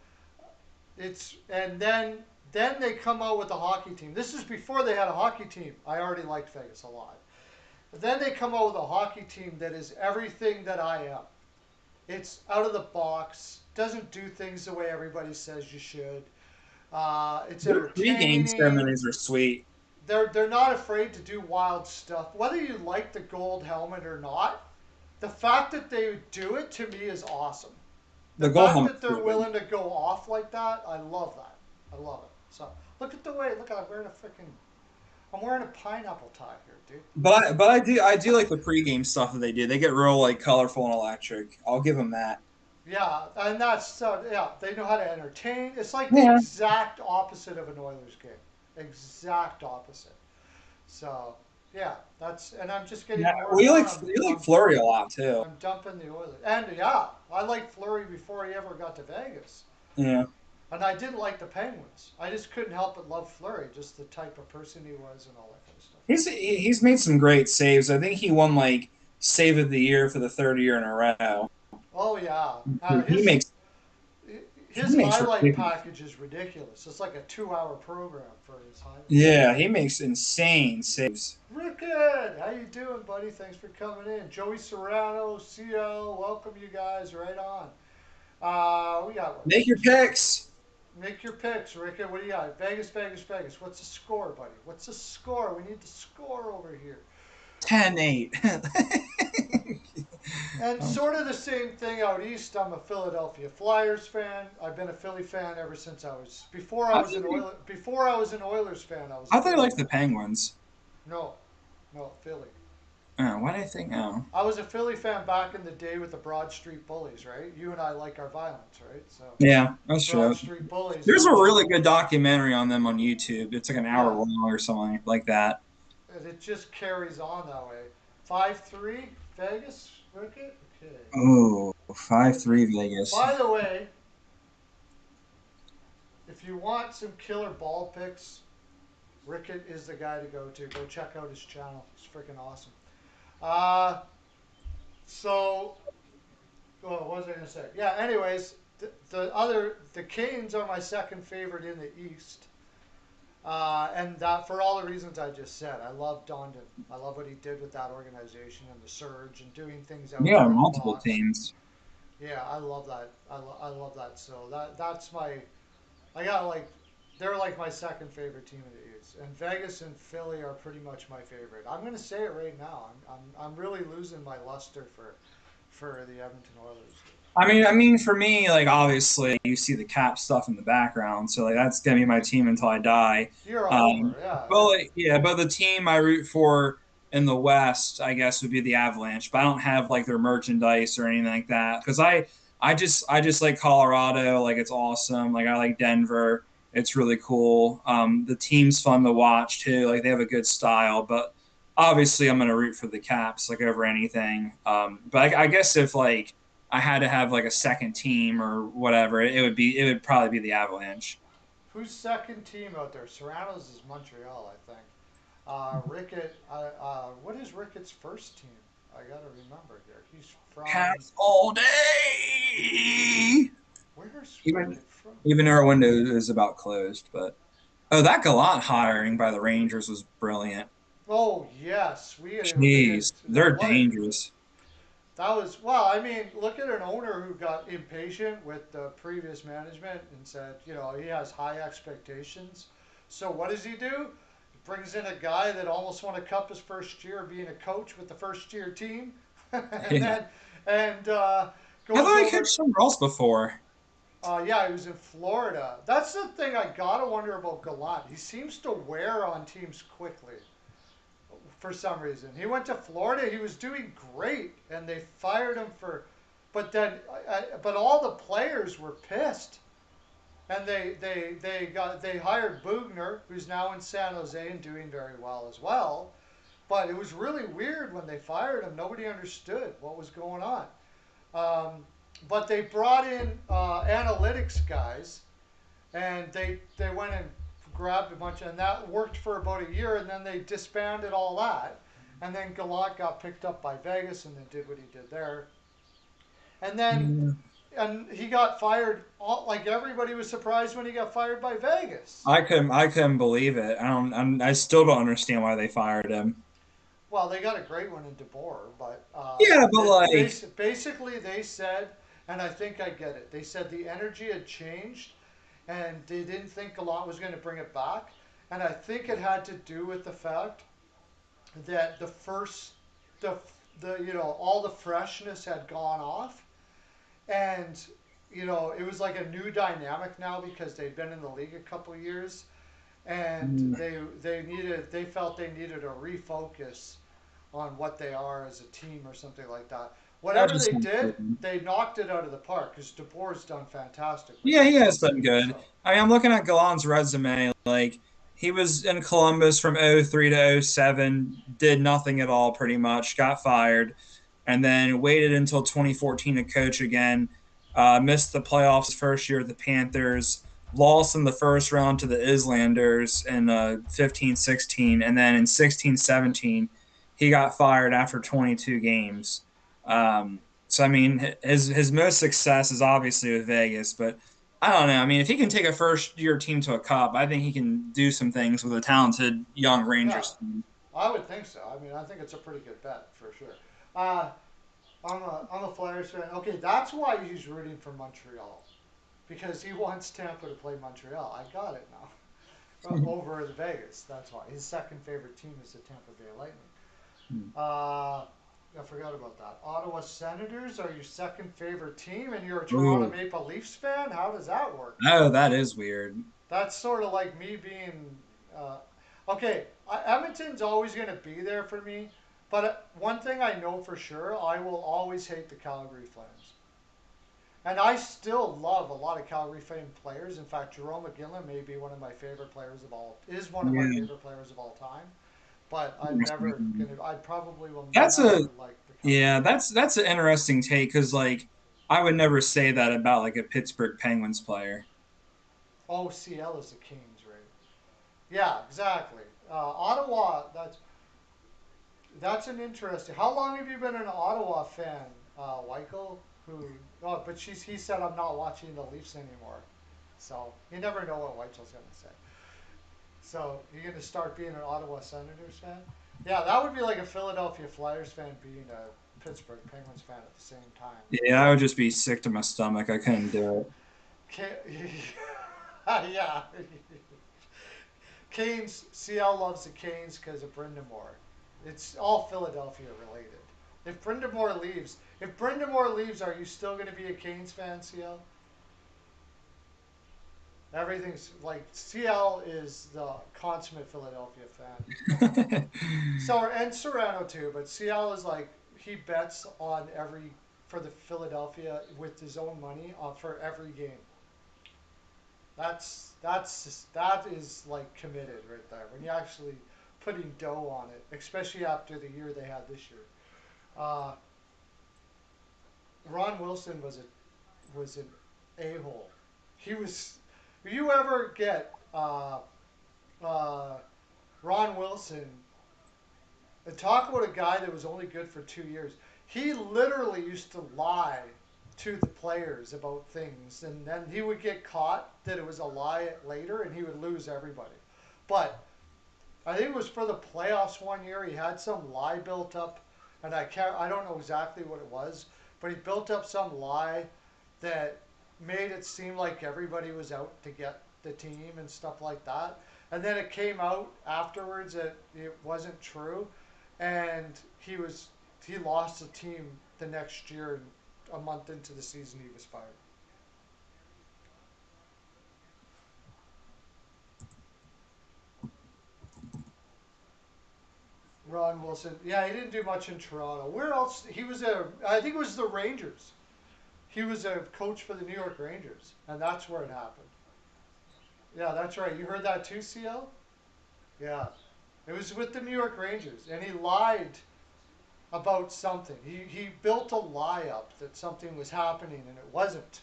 it's and then they come out with a hockey team. This is before they had a hockey team. I already liked Vegas a lot. But then they come out with a hockey team that is everything that I am. It's out of the box. Doesn't do things the way everybody says you should. It's Their pregame entertaining. ceremonies are sweet. They're not afraid to do wild stuff. Whether you like the gold helmet or not, the fact that they do it to me is awesome. The The gold fact helmet's that they're really good. willing to go off like that, I love that. I love it. So look at the way. Look, I'm wearing a pineapple tie here, dude. But I do like the pregame stuff that they do. They get real like colorful and electric. I'll give them that. Yeah, and that's so. Yeah, they know how to entertain. It's like the Yeah. exact opposite of an Oilers game. Exact opposite. So yeah, that's and I'm just Yeah. getting more and We more. like we like Flurry a lot too. I'm dumping the Oilers, and yeah, I liked Fleury before he ever got to Vegas, Yeah. and I didn't like the Penguins. I just couldn't help but love Fleury, just the type of person he was and all that kind of stuff. He's made some great saves. I think he won like save of the year for the third year in a row. Oh yeah, He makes he his makes highlight ridiculous. package is ridiculous. It's like a 2 hour program for his highlights. Yeah, he makes insane saves. Rickard, how you doing, buddy? Thanks for coming in. Joey Serrano, CL, welcome you guys. Right on. We got what? Make your picks. Make your picks, Rickard. What do you got? Vegas, Vegas, Vegas. What's the score, buddy? What's the score? We need the score over here. 10-8. And sort of the same thing out east. I'm a Philadelphia Flyers fan. I've been a Philly fan ever since I was I think before I was an Oilers fan. I was a I thought I Philly liked fan. the Penguins. No, no, Philly. Oh, why did I think? Oh, I was a Philly fan back in the day with the Broad Street Bullies, right? You and I like our violence, right? So yeah, that's Broad true. Street Bullies, There's and a really good documentary on them on YouTube. It's like an hour yeah, long or something like that. and it just carries on that way. 5-3 Vegas, Rickett. Okay. Oh, 5-3 Vegas. By the way, if you want some killer ball picks, Rickett is the guy to go to. Go check out his channel. It's freaking awesome. Uh, so, what was I going to say? Yeah, anyways, the Canes are my second favorite in the East. And that for all the reasons I just said. I love Dondon. I love what he did with that organization and the surge and doing things Yeah, outside the multiple box. teams. Yeah, I love that. I love that. So that's my I got like they're like my second favorite team in the East, and Vegas and Philly are pretty much my favorite. I'm gonna say it right now. I'm really losing my luster for the Edmonton Oilers. I mean, for me, like obviously, you see the cap stuff in the background, so like that's gonna be my team until I die. You're all Um, over, yeah, but yeah. like, yeah, but the team I root for in the West, I guess, would be the Avalanche. But I don't have like their merchandise or anything like that because I just like Colorado, like it's awesome. Like I like Denver, it's really cool. The team's fun to watch too. Like they have a good style, but obviously I'm gonna root for the Caps like over anything. But I guess if like I had to have like a second team or whatever, it would probably be the Avalanche. Who's second team out there? Serrano's is Montreal, I think. Rickett, what is Rickett's first team? I gotta remember here. He's from. Cats all day. Where's Even Rickett from? even our window is about closed, but oh, that Gallant hiring by the Rangers was brilliant. Oh yes, we had Jeez, they're that. What dangerous. that was. Well, I mean, look at an owner who got impatient with the previous management and said, he has high expectations. So what does he do? He brings in a guy that almost won a cup his first year being a coach with the first year team, and Yeah, then and I goes thought I coached over. somewhere else before. Yeah, he was in Florida. That's the thing I gotta wonder about Gallant. He seems to wear on teams quickly for some reason. He went to Florida. He was doing great, and they fired him for. But then, but all the players were pissed, and they hired Bugner, who's now in San Jose and doing very well as well. But it was really weird when they fired him. Nobody understood what was going on. But they brought in analytics guys, and they went and grabbed a bunch, and that worked for about a year, and then they disbanded all that, and then Gallant got picked up by Vegas, and then did what he did there, and then Yeah. and he got fired. Like everybody was surprised when he got fired by Vegas. I couldn't believe it. I still don't understand why they fired him. Well, they got a great one in DeBoer, but Yeah, but like, basically they said, and I think I get it. They said the energy had changed, and they didn't think Gallant was going to bring it back. And I think it had to do with the fact that the all the freshness had gone off, and it was like a new dynamic now because they'd been in the league a couple of years, and mm, they felt they needed a refocus on what they are as a team or something like that. that Whatever just they sounds did, good. they knocked it out of the park because DeBoer's done fantastic with Yeah, that he team has done too. good. So I mean, I'm looking at Gallant's resume. Like, he was in Columbus from '03 to '07, did nothing at all pretty much, got fired, and then waited until 2014 to coach again. Missed the playoffs first year at the Panthers, lost in the first round to the Islanders in 15-16, and then in 16-17, he got fired after 22 games. So I mean, his most success is obviously with Vegas, but I don't know. I mean, if he can take a first year team to a cup, I think he can do some things with a talented young yeah, Rangers team. I would think so. I mean, I think it's a pretty good bet for sure. Uh, I'm a Flyers fan. Okay, that's why he's rooting for Montreal because he wants Tampa to play Montreal. I got it now. Over the Vegas. That's why his second favorite team is the Tampa Bay Lightning. Uh, I forgot about that. Ottawa Senators are your second favorite team, and you're a Toronto Ooh. Maple Leafs fan. How does that work? Oh, that is weird. That's sort of like me being. Uh, okay, Edmonton's always going to be there for me, but one thing I know for sure, I will always hate the Calgary Flames. And I still love a lot of Calgary Flame players. In fact, Jerome McGinley may be one of my favorite players of all is one of my Yeah. favorite players of all time. But I'm never gonna. I probably will That's a never like the Calgary yeah, Flames. that's an interesting take because like I would never say that about like a Pittsburgh Penguins player. OCL is the Kings, right? Yeah, exactly. Ottawa. That's an interesting. How long have you been an Ottawa fan, Weichel? Who? Oh, but he said I'm not watching the Leafs anymore. So you never know what Weichel's gonna say. So you're gonna start being an Ottawa Senators fan? Yeah, that would be like a Philadelphia Flyers fan being a Pittsburgh Penguins fan at the same time. Yeah, I would just be sick to my stomach. I couldn't do it. Yeah. Canes. CL loves the Canes because of Brindamore. It's all Philadelphia related. If Brindamore leaves, are you still going to be a Canes fan, CL? Everything's like CL is the consummate Philadelphia fan. So and Serrano too, but CL is like he bets on every for the Philadelphia with his own money for every game. That is like committed right there. When you're actually putting dough on it, especially after the year they had this year. Uh, Ron Wilson was an a hole. He was. If you ever get uh, Ron Wilson and talk about a guy that was only good for 2 years, he literally used to lie to the players about things, and then he would get caught that it was a lie later, and he would lose everybody. But I think it was for the playoffs one year. He had some lie built up, and I don't know exactly what it was, but he built up some lie that made it seem like everybody was out to get the team and stuff like that. And then it came out afterwards that it wasn't true, and he lost the team the next year. And a month into the season, he was fired. Ron Wilson, yeah, he didn't do much in Toronto. Where else? He was a, I think it was the Rangers. He was a coach for the New York Rangers, and that's where it happened. Yeah, that's right. You heard that too, CL? Yeah. It was with the New York Rangers, and he lied about something. He built a lie up that something was happening, and it wasn't.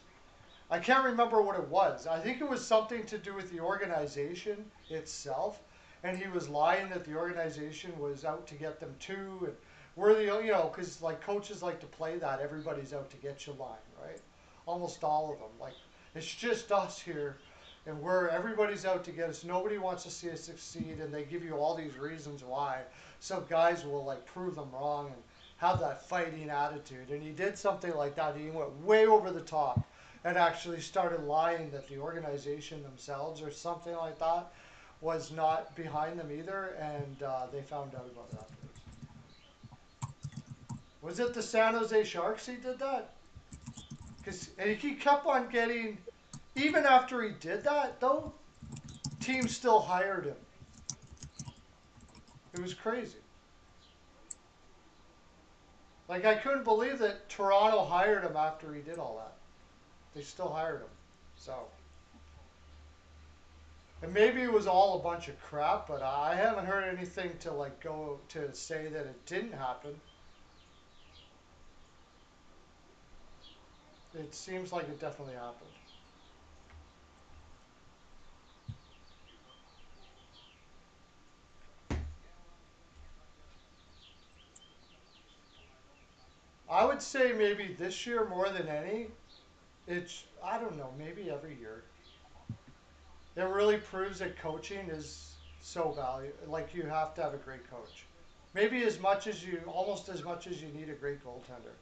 I can't remember what it was. I think it was something to do with the organization itself, and he was lying that the organization was out to get them too, and we're the because like coaches like to play that everybody's out to get you line, right? Almost all of them. Like it's just us here, and we're everybody's out to get us. Nobody wants to see us succeed, and they give you all these reasons why. So guys will like prove them wrong and have that fighting attitude. And he did something like that. He went way over the top and actually started lying that the organization themselves or something like that was not behind them either, and they found out about it afterwards. Was it the San Jose Sharks he did that? Because he kept on getting, even after he did that though, teams still hired him. It was crazy. Like I couldn't believe that Toronto hired him after he did all that. They still hired him. So, and maybe it was all a bunch of crap, but I haven't heard anything to like go to say that it didn't happen. It seems like it definitely happened. I would say maybe this year more than any. It's I don't know, maybe every year. It really proves that coaching is so valuable. Like you have to have a great coach. Maybe as much as you, almost as much as you need a great goaltender.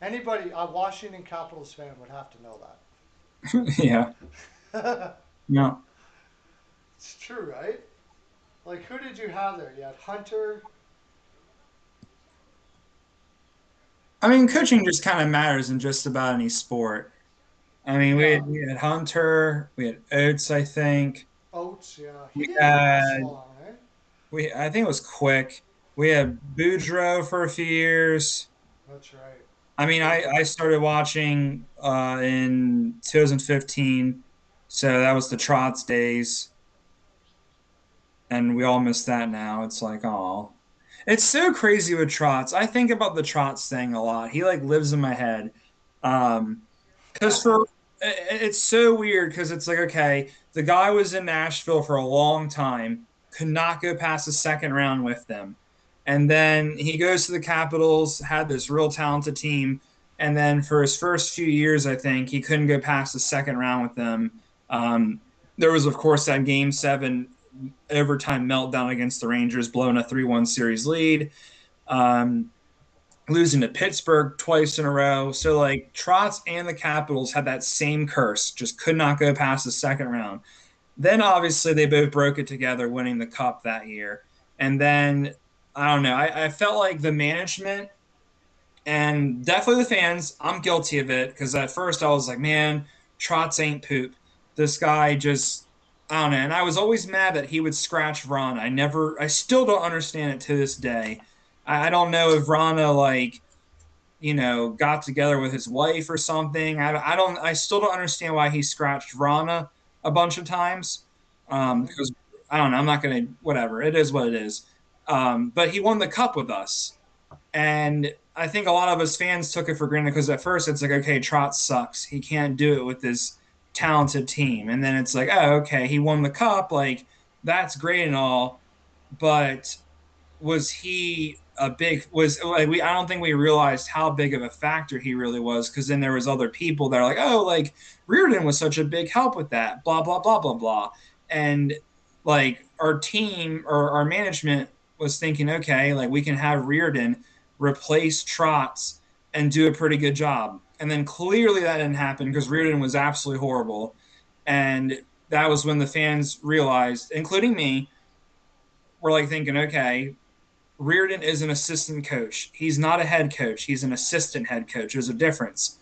Anybody, a Washington Capitals fan would have to know Yeah. that. No. It's true, right? Like who did you have there? You had Hunter. I mean, coaching just kind of matters in just about any sport. I mean, Yeah, we had Hunter, we had Oates, I think. Oates. Yeah, he We didn't last had long, eh? we I think it was Quick. We had Boudreaux for a few years. That's right. I mean, I Boudreaux. started watching in 2015, so that was the Trotz days, and we all miss that now. It's like, oh, it's so crazy with Trotz. I think about the Trotz thing a lot. He like lives in my head. Um, because for it's so weird because it's like, okay, the guy was in Nashville for a long time, could not go past the second round with them. And then he goes to the Capitals, had this real talented team. And then for his first few years, I think he couldn't go past the second round with them. Um, there was, of course, that game 7 overtime meltdown against the Rangers, blowing a 3-1 series lead. Um, Losing to Pittsburgh twice in a row. So like Trotz and the Capitals had that same curse, just could not go past the second round. Then obviously they both broke it together, winning the cup that year. And then I don't know. I felt like the management and definitely the fans, I'm guilty of it because at first I was like, man, Trotz ain't poop. This guy just, I don't know. And I was always mad that he would scratch Ron. I still don't understand it to this day. I don't know if Rana like got together with his wife or something. I still don't understand why he scratched Rana a bunch of times. Mm-hmm. Because I don't know, I'm not gonna, whatever. It is what it is. But he won the cup with us. And I think a lot of us fans took it for granted because at first it's like, okay, Trot sucks. He can't do it with this talented team. And then it's like, oh, okay, he won the cup. Like, that's great and all. But was he a big was like we I don't think we realized how big of a factor he really was because then there was other people that are like, oh, like Reardon was such a big help with that, blah blah blah blah blah. And like our team or our management was thinking, okay, like we can have Reardon replace Trots and do a pretty good job. And then clearly that didn't happen because Reardon was absolutely horrible. And that was when the fans realized, including me, were like thinking, okay, Reardon is an assistant coach. He's not a head coach. He's an assistant head coach. There's a difference.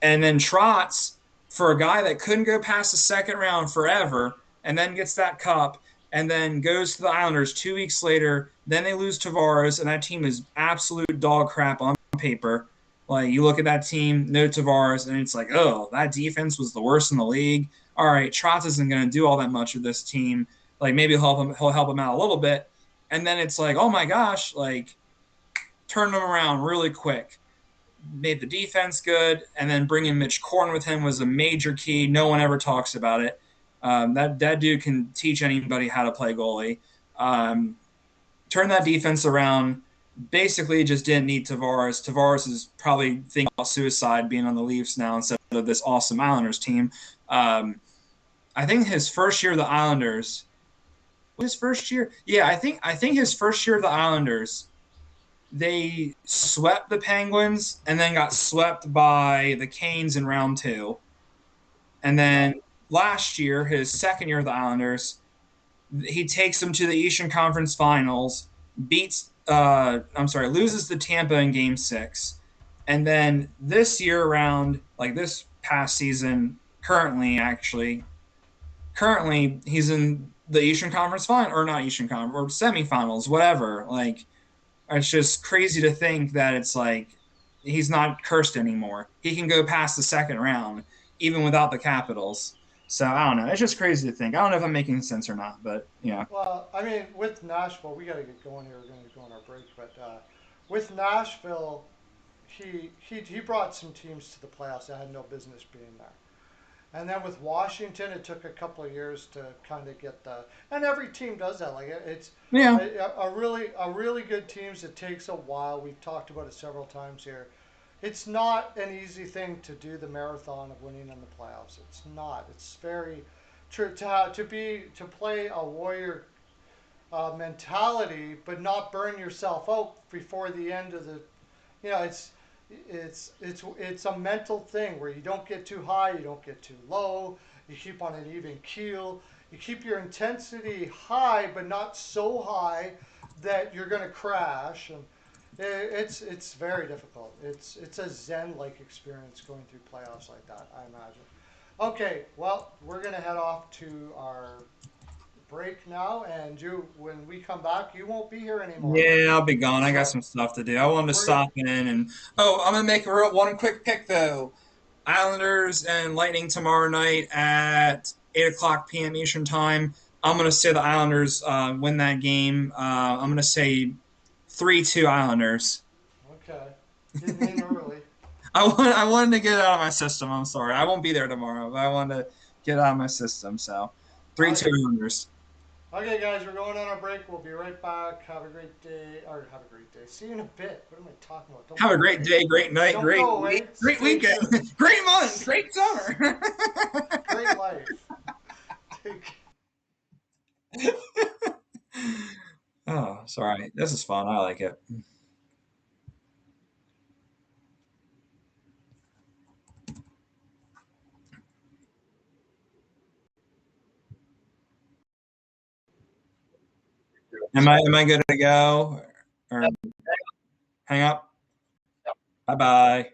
And then Trotz, for a guy that couldn't go past the second round forever, and then gets that cup, and then goes to the Islanders 2 weeks later. Then they lose Tavares, and that team is absolute dog crap on paper. Like you look at that team, no Tavares, and it's like, oh, that defense was the worst in the league. All right, Trotz isn't going to do all that much with this team. Like maybe he'll help him out a little bit, and then it's like, oh my gosh, like turn them around really quick, made the defense good, and then bringing Mitch Korn with him was a major key. No one ever talks about it. That dude can teach anybody how to play goalie. Um, Turn that defense around. Basically, just didn't need Tavares. Tavares is probably thinking about suicide being on the Leafs now instead of this awesome Islanders team. I think his first year of the Islanders, his first year, yeah, I think his first year of the Islanders, they swept the Penguins and then got swept by the Canes in round two. And then last year, his second year of the Islanders, he takes them to the Eastern Conference Finals, loses to Tampa in Game 6, and then this year around, like this past season, currently he's in the Eastern Conference Final or not Eastern Conference or semifinals, whatever. Like it's just crazy to think that it's like he's not cursed anymore. He can go past the second round even without the Capitals. So I don't know. It's just crazy to think. I don't know if I'm making sense or not, but yeah. Well, I mean, with Nashville, we got to get going here. We're going to go on our break, but with Nashville, he brought some teams to the playoffs that had no business being there. And then with Washington, it took a couple of years to kind of get the. And every team does that. Like it's Yeah. a really good teams. It takes a while. We've talked about it several times here. It's not an easy thing to do the marathon of winning in the playoffs. It's not. It's very to play a warrior mentality, but not burn yourself out before the end of the. You know, it's a mental thing where you don't get too high, you don't get too low. You keep on an even keel. You keep your intensity high, but not so high that you're going to crash. And it's very difficult. It's a Zen like experience going through playoffs like that, I imagine. Okay, well, we're going to head off to our break now, and when we come back, you won't be here anymore. Yeah, I'll be gone. I got So some stuff to do. I wanted to we're stop in and I'm gonna make one quick pick though. Islanders and Lightning tomorrow night at 8 o'clock p.m. Eastern time. I'm gonna say the Islanders win that game. I'm gonna say 3-2 Islanders. okay. Getting in early. I wanted to get it out of my system. I'm sorry. I won't be there tomorrow, but I wanted to get it out of my system. So 3-2 Okay. Islanders. Okay, guys, we're going on our break. We'll be right back. Have a great day, or have a great day. See you in a bit. What am I talking about? Don't Have a go great away. day, great night, Don't great go week, away. great Stay weekend, tuned. great month, great summer. Great life. Take Oh, sorry. This is fun. I like it. Am I good to go? Or hang up? Bye bye.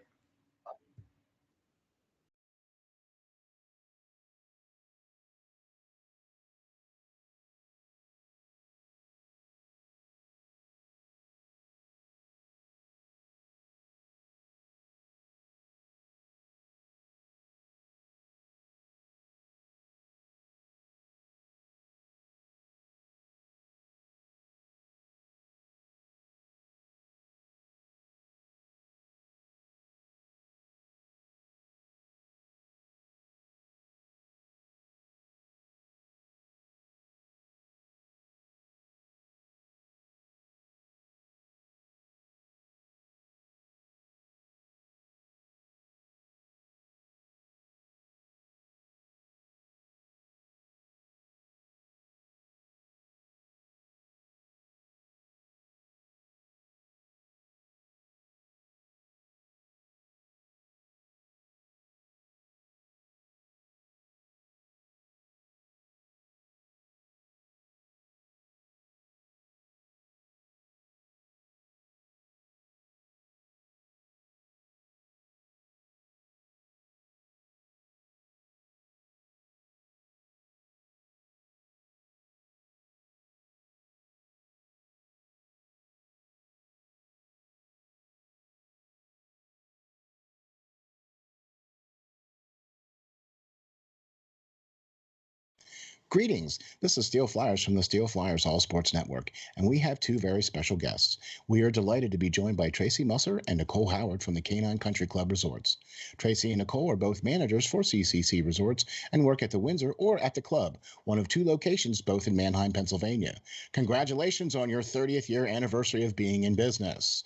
Greetings. This is Steel Flyers from the Steel Flyers All Sports Network, and we have two very special guests. We are delighted to be joined by Tracy Musser and Nicole Howard from the Canine Country Club Resorts. Tracy and Nicole are both managers for CCC Resorts and work at the Windsor or at the club, one of two locations both in Manheim, Pennsylvania. Congratulations on your 30th year anniversary of being in business.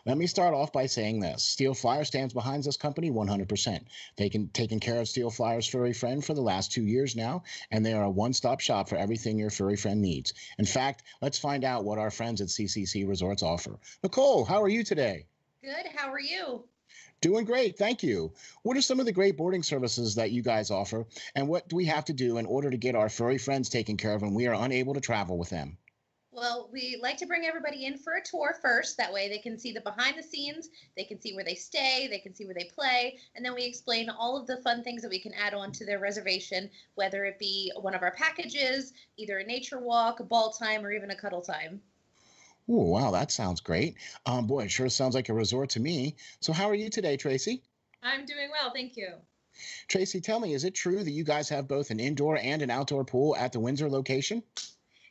Let me start off by saying this. Steel Flyer stands behind this company 100%. They've taken care of Steel Flyer's furry friend for the last 2 years now, and they are a one-stop shop for everything your furry friend needs. In fact, let's find out what our friends at CCC Resorts offer. Nicole, how are you today? Good. How are you? Doing great, thank you. What are some of the great boarding services that you guys offer, and what do we have to do in order to get our furry friends taken care of when we are unable to travel with them? Well, we like to bring everybody in for a tour first. That way they can see the behind the scenes, they can see where they stay, they can see where they play, and then we explain all of the fun things that we can add on to their reservation, whether it be one of our packages, either a nature walk, a ball time, or even a cuddle time. Oh, wow, that sounds great. Boy, it sure sounds like a resort to me. So how are you today, Tracy? I'm doing well, thank you. Tracy, tell me, is it true that you guys have both an indoor and an outdoor pool at the Windsor location?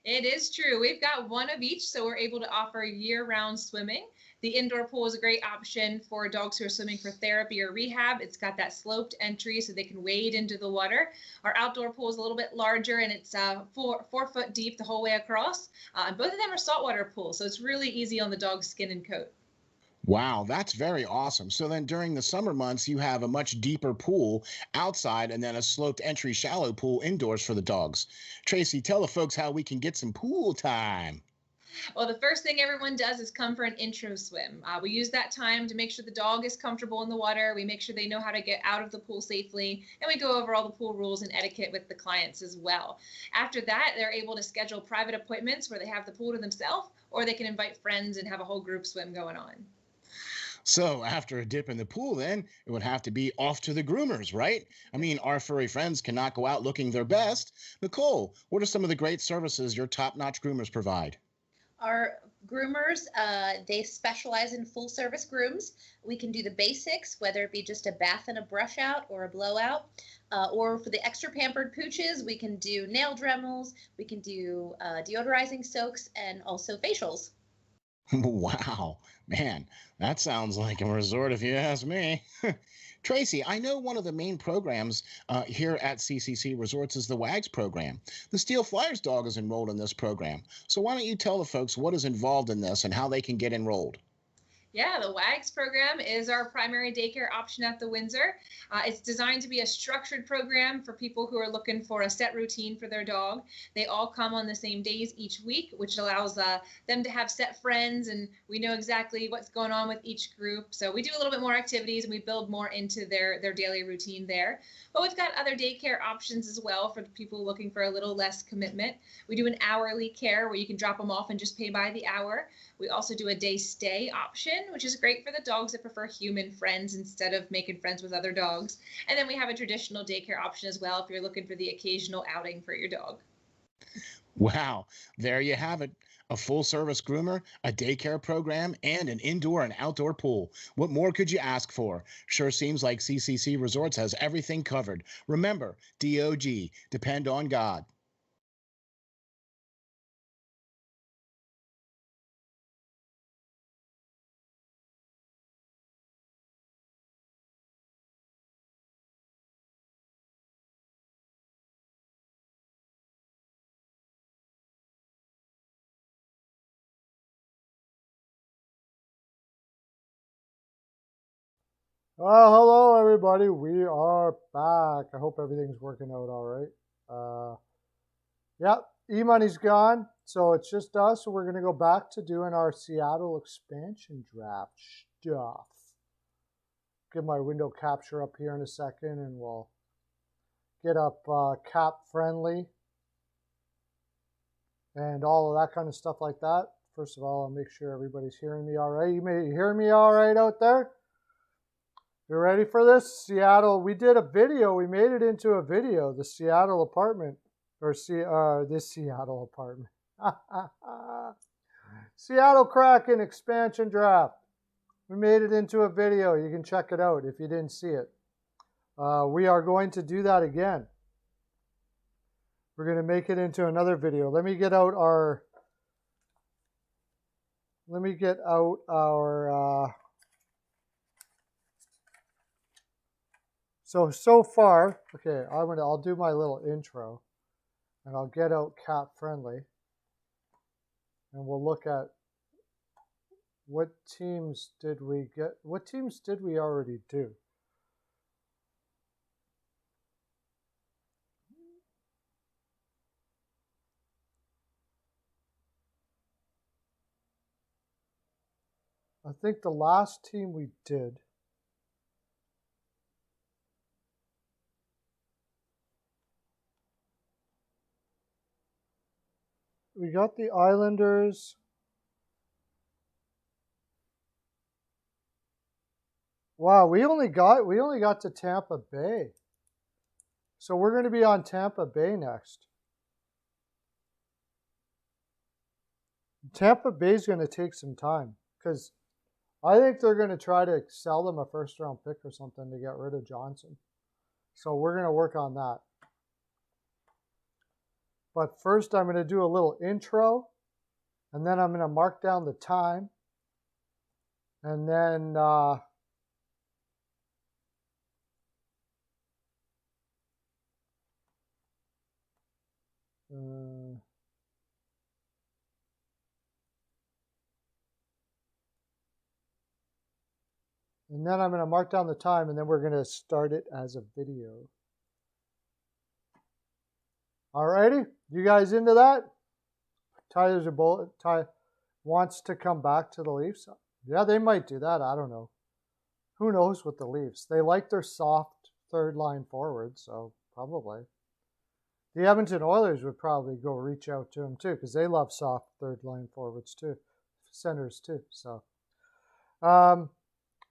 It is true. We've got one of each, so we're able to offer year-round swimming. The indoor pool is a great option for dogs who are swimming for therapy or rehab. It's got that sloped entry so they can wade into the water. Our outdoor pool is a little bit larger, and it's 4 foot deep the whole way across. Both of them are saltwater pools, so it's really easy on the dog's skin and coat. Wow, that's very awesome. So then during the summer months, you have a much deeper pool outside and then a sloped entry shallow pool indoors for the dogs. Tracy, tell the folks how we can get some pool time. Well, the first thing everyone does is come for an intro swim. We use that time to make sure the dog is comfortable in the water. We make sure they know how to get out of the pool safely, and we go over all the pool rules and etiquette with the clients as well. After that, they're able to schedule private appointments where they have the pool to themselves, or they can invite friends and have a whole group swim going on. So after a dip in the pool, then it would have to be off to the groomers, right? I mean, our furry friends cannot go out looking their best. Nicole, what are some of the great services your top-notch groomers provide? Our groomers, they specialize in full service grooms. We can do the basics, whether it be just a bath and a brush out or a blowout. Or for the extra pampered pooches, we can do nail dremels, we can do deodorizing soaks, and also facials. Wow, man, that sounds like a resort if you ask me. Tracy, I know one of the main programs here at CCC Resorts is the WAGS program. The Steel Flyers dog is enrolled in this program. So why don't you tell the folks what is involved in this and how they can get enrolled? Yeah, the WAGS program is our primary daycare option at the Windsor. It's designed to be a structured program for people who are looking for a set routine for their dog. They all come on the same days each week, which allows them to have set friends, and we know exactly what's going on with each group. So we do a little bit more activities, and we build more into their daily routine there. But we've got other daycare options as well for people looking for a little less commitment. We do an hourly care where you can drop them off and just pay by the hour. We also do a day stay option, which is great for the dogs that prefer human friends instead of making friends with other dogs. And then we have a traditional daycare option as well if you're looking for the occasional outing for your dog. Wow, there you have it. A full service groomer, a daycare program, and an indoor and outdoor pool. What more could you ask for? Sure seems like CCC Resorts has everything covered. Remember, DOG, depend on God. Well, hello everybody. We are back. I hope everything's working out all right. Yeah, E-Money's gone, so it's just us. So we're gonna go back to doing our Seattle expansion draft stuff. Get my window capture up here in a second, and we'll get up cap friendly and all of that kind of stuff like that. First of all, I'll make sure everybody's hearing me all right. You may hear me all right out there? You ready for this? Seattle, we did a video. We made it into a video, the Seattle apartment, or this Seattle apartment. Seattle Kraken expansion draft. We made it into a video. You can check it out if you didn't see it. We are going to do that again. We're going to make it into another video. Let me get out our so far, okay, I'll do my little intro and I'll get out cat friendly and we'll look at what teams did we already do? I think the last team we did we got the Islanders. Wow, we only got to Tampa Bay. So we're going to be on Tampa Bay next. Tampa Bay's going to take some time because I think they're going to try to sell them a first-round pick or something to get rid of Johnson. So we're going to work on that. But first, I'm going to do a little intro, and then I'm going to mark down the time, and then I'm going to mark down the time, and then we're going to start it as a video. Alrighty, you guys into that? Ty wants to come back to the Leafs. Yeah, they might do that. I don't know. Who knows with the Leafs? They like their soft third line forward, so probably. The Edmonton Oilers would probably go reach out to him too, because they love soft third line forwards too, centers too. So,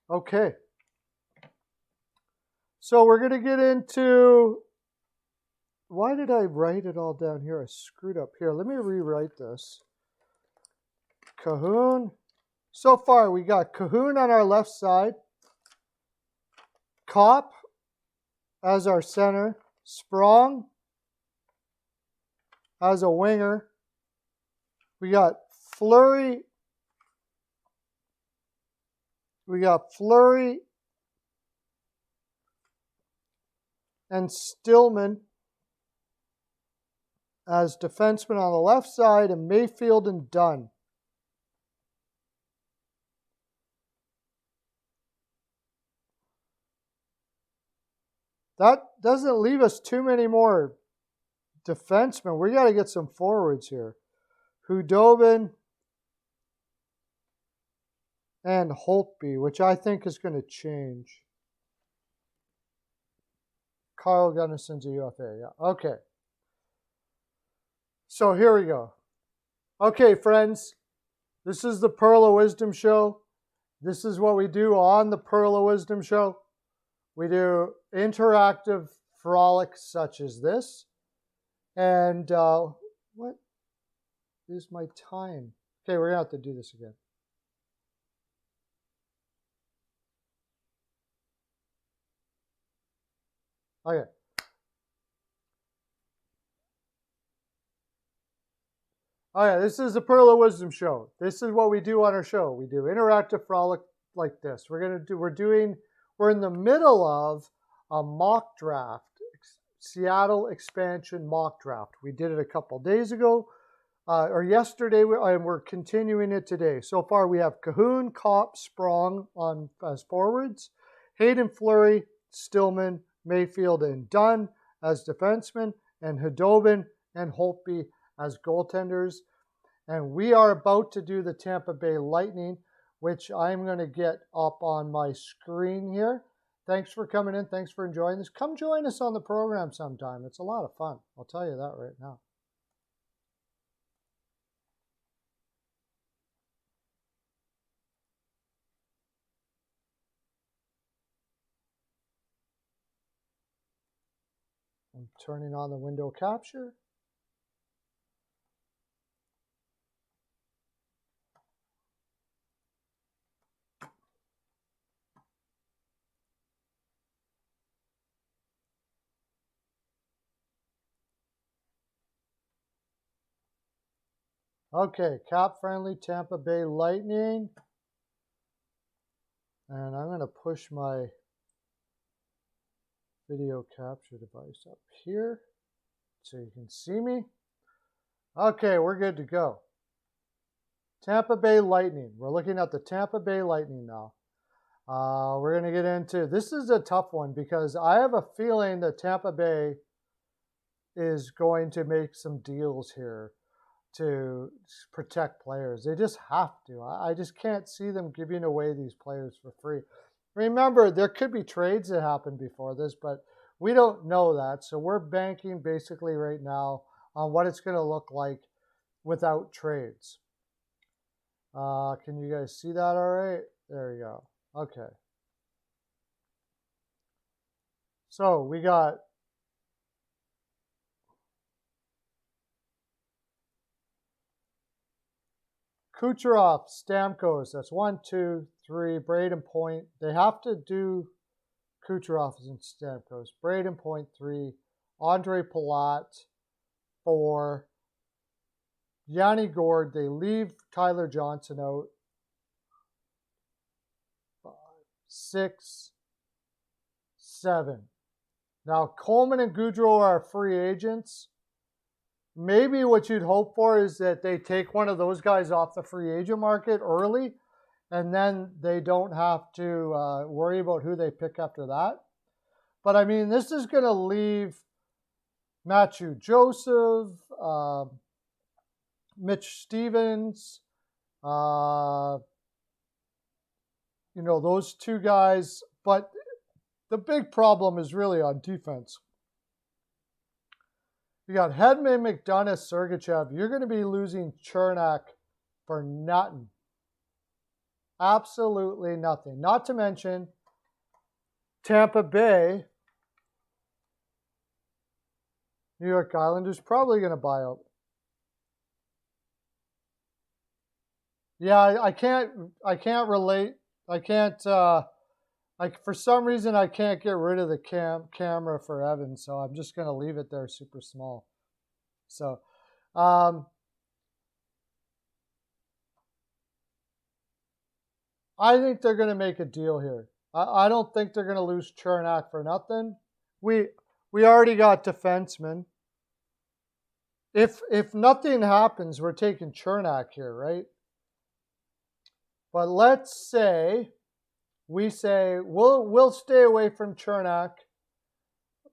okay. So we're gonna get into. Why did I write it all down here? I screwed up here. Let me rewrite this. Cahoon. So far, we got Cahoon on our left side. Kopp as our center. Sprong as a winger. We got Fleury. And Stillman as defensemen on the left side, and Mayfield and Dunn. That doesn't leave us too many more defensemen. We got to get some forwards here. Hudobin and Holtby, which I think is going to change. Carl Gunnarson's a UFA, yeah. Okay. So here we go. Okay, friends. This is the Pearl of Wisdom show. This is what we do on the Pearl of Wisdom show. We do interactive frolics such as this. And what is my time? Okay, we're going to have to do this again. Okay. Okay, this is the Pearl of Wisdom show. This is what we do on our show. We do interactive frolic like this. We're in the middle of a mock draft, Seattle expansion mock draft. We did it a couple days ago, or yesterday, and we're continuing it today. So far, we have Cahoon, Kopp, Sprong on as forwards, Hayden Fleury, Stillman, Mayfield, and Dunn as defensemen, and Hudobin and Holtby as goaltenders. And we are about to do the Tampa Bay Lightning, which I'm going to get up on my screen here. Thanks for coming in. Thanks for enjoying this. Come join us on the program sometime. It's a lot of fun. I'll tell you that right now. I'm turning on the window capture. Okay, cap-friendly Tampa Bay Lightning. And I'm going to push my video capture device up here so you can see me. Okay, we're good to go. Tampa Bay Lightning. We're looking at the Tampa Bay Lightning now. We're going to get into, this is a tough one because I have a feeling that Tampa Bay is going to make some deals here to protect players. They just have to. I just can't see them giving away these players for free. Remember, there could be trades that happened before this, but we don't know that. So we're banking basically right now on what it's going to look like without trades. Can you guys see that all right? There you go. Okay. So we got Kucherov, Stamkos. That's 1, 2, 3. Braden Point. They have to do Kucherov and Stamkos. Braden Point 3. Andre Palat 4. Yanni Gord. They leave Tyler Johnson out. 5, 6, 7. Now Coleman and Goudreau are free agents. Maybe what you'd hope for is that they take one of those guys off the free agent market early, and then they don't have to worry about who they pick after that. But I mean, this is going to leave Matthew Joseph, Mitch Stevens, those two guys. But the big problem is really on defense. You got Hedman, McDonough, Sergachev. You're going to be losing Chernak for nothing. Absolutely nothing. Not to mention Tampa Bay, New York Islanders probably going to buy out. Yeah, I can't relate. I can't, for some reason, I can't get rid of the camera for Evan, so I'm just going to leave it there super small. So, I think they're going to make a deal here. I don't think they're going to lose Chernak for nothing. We already got defensemen. If nothing happens, we're taking Chernak here, right? But let's say we say we'll stay away from Chernak,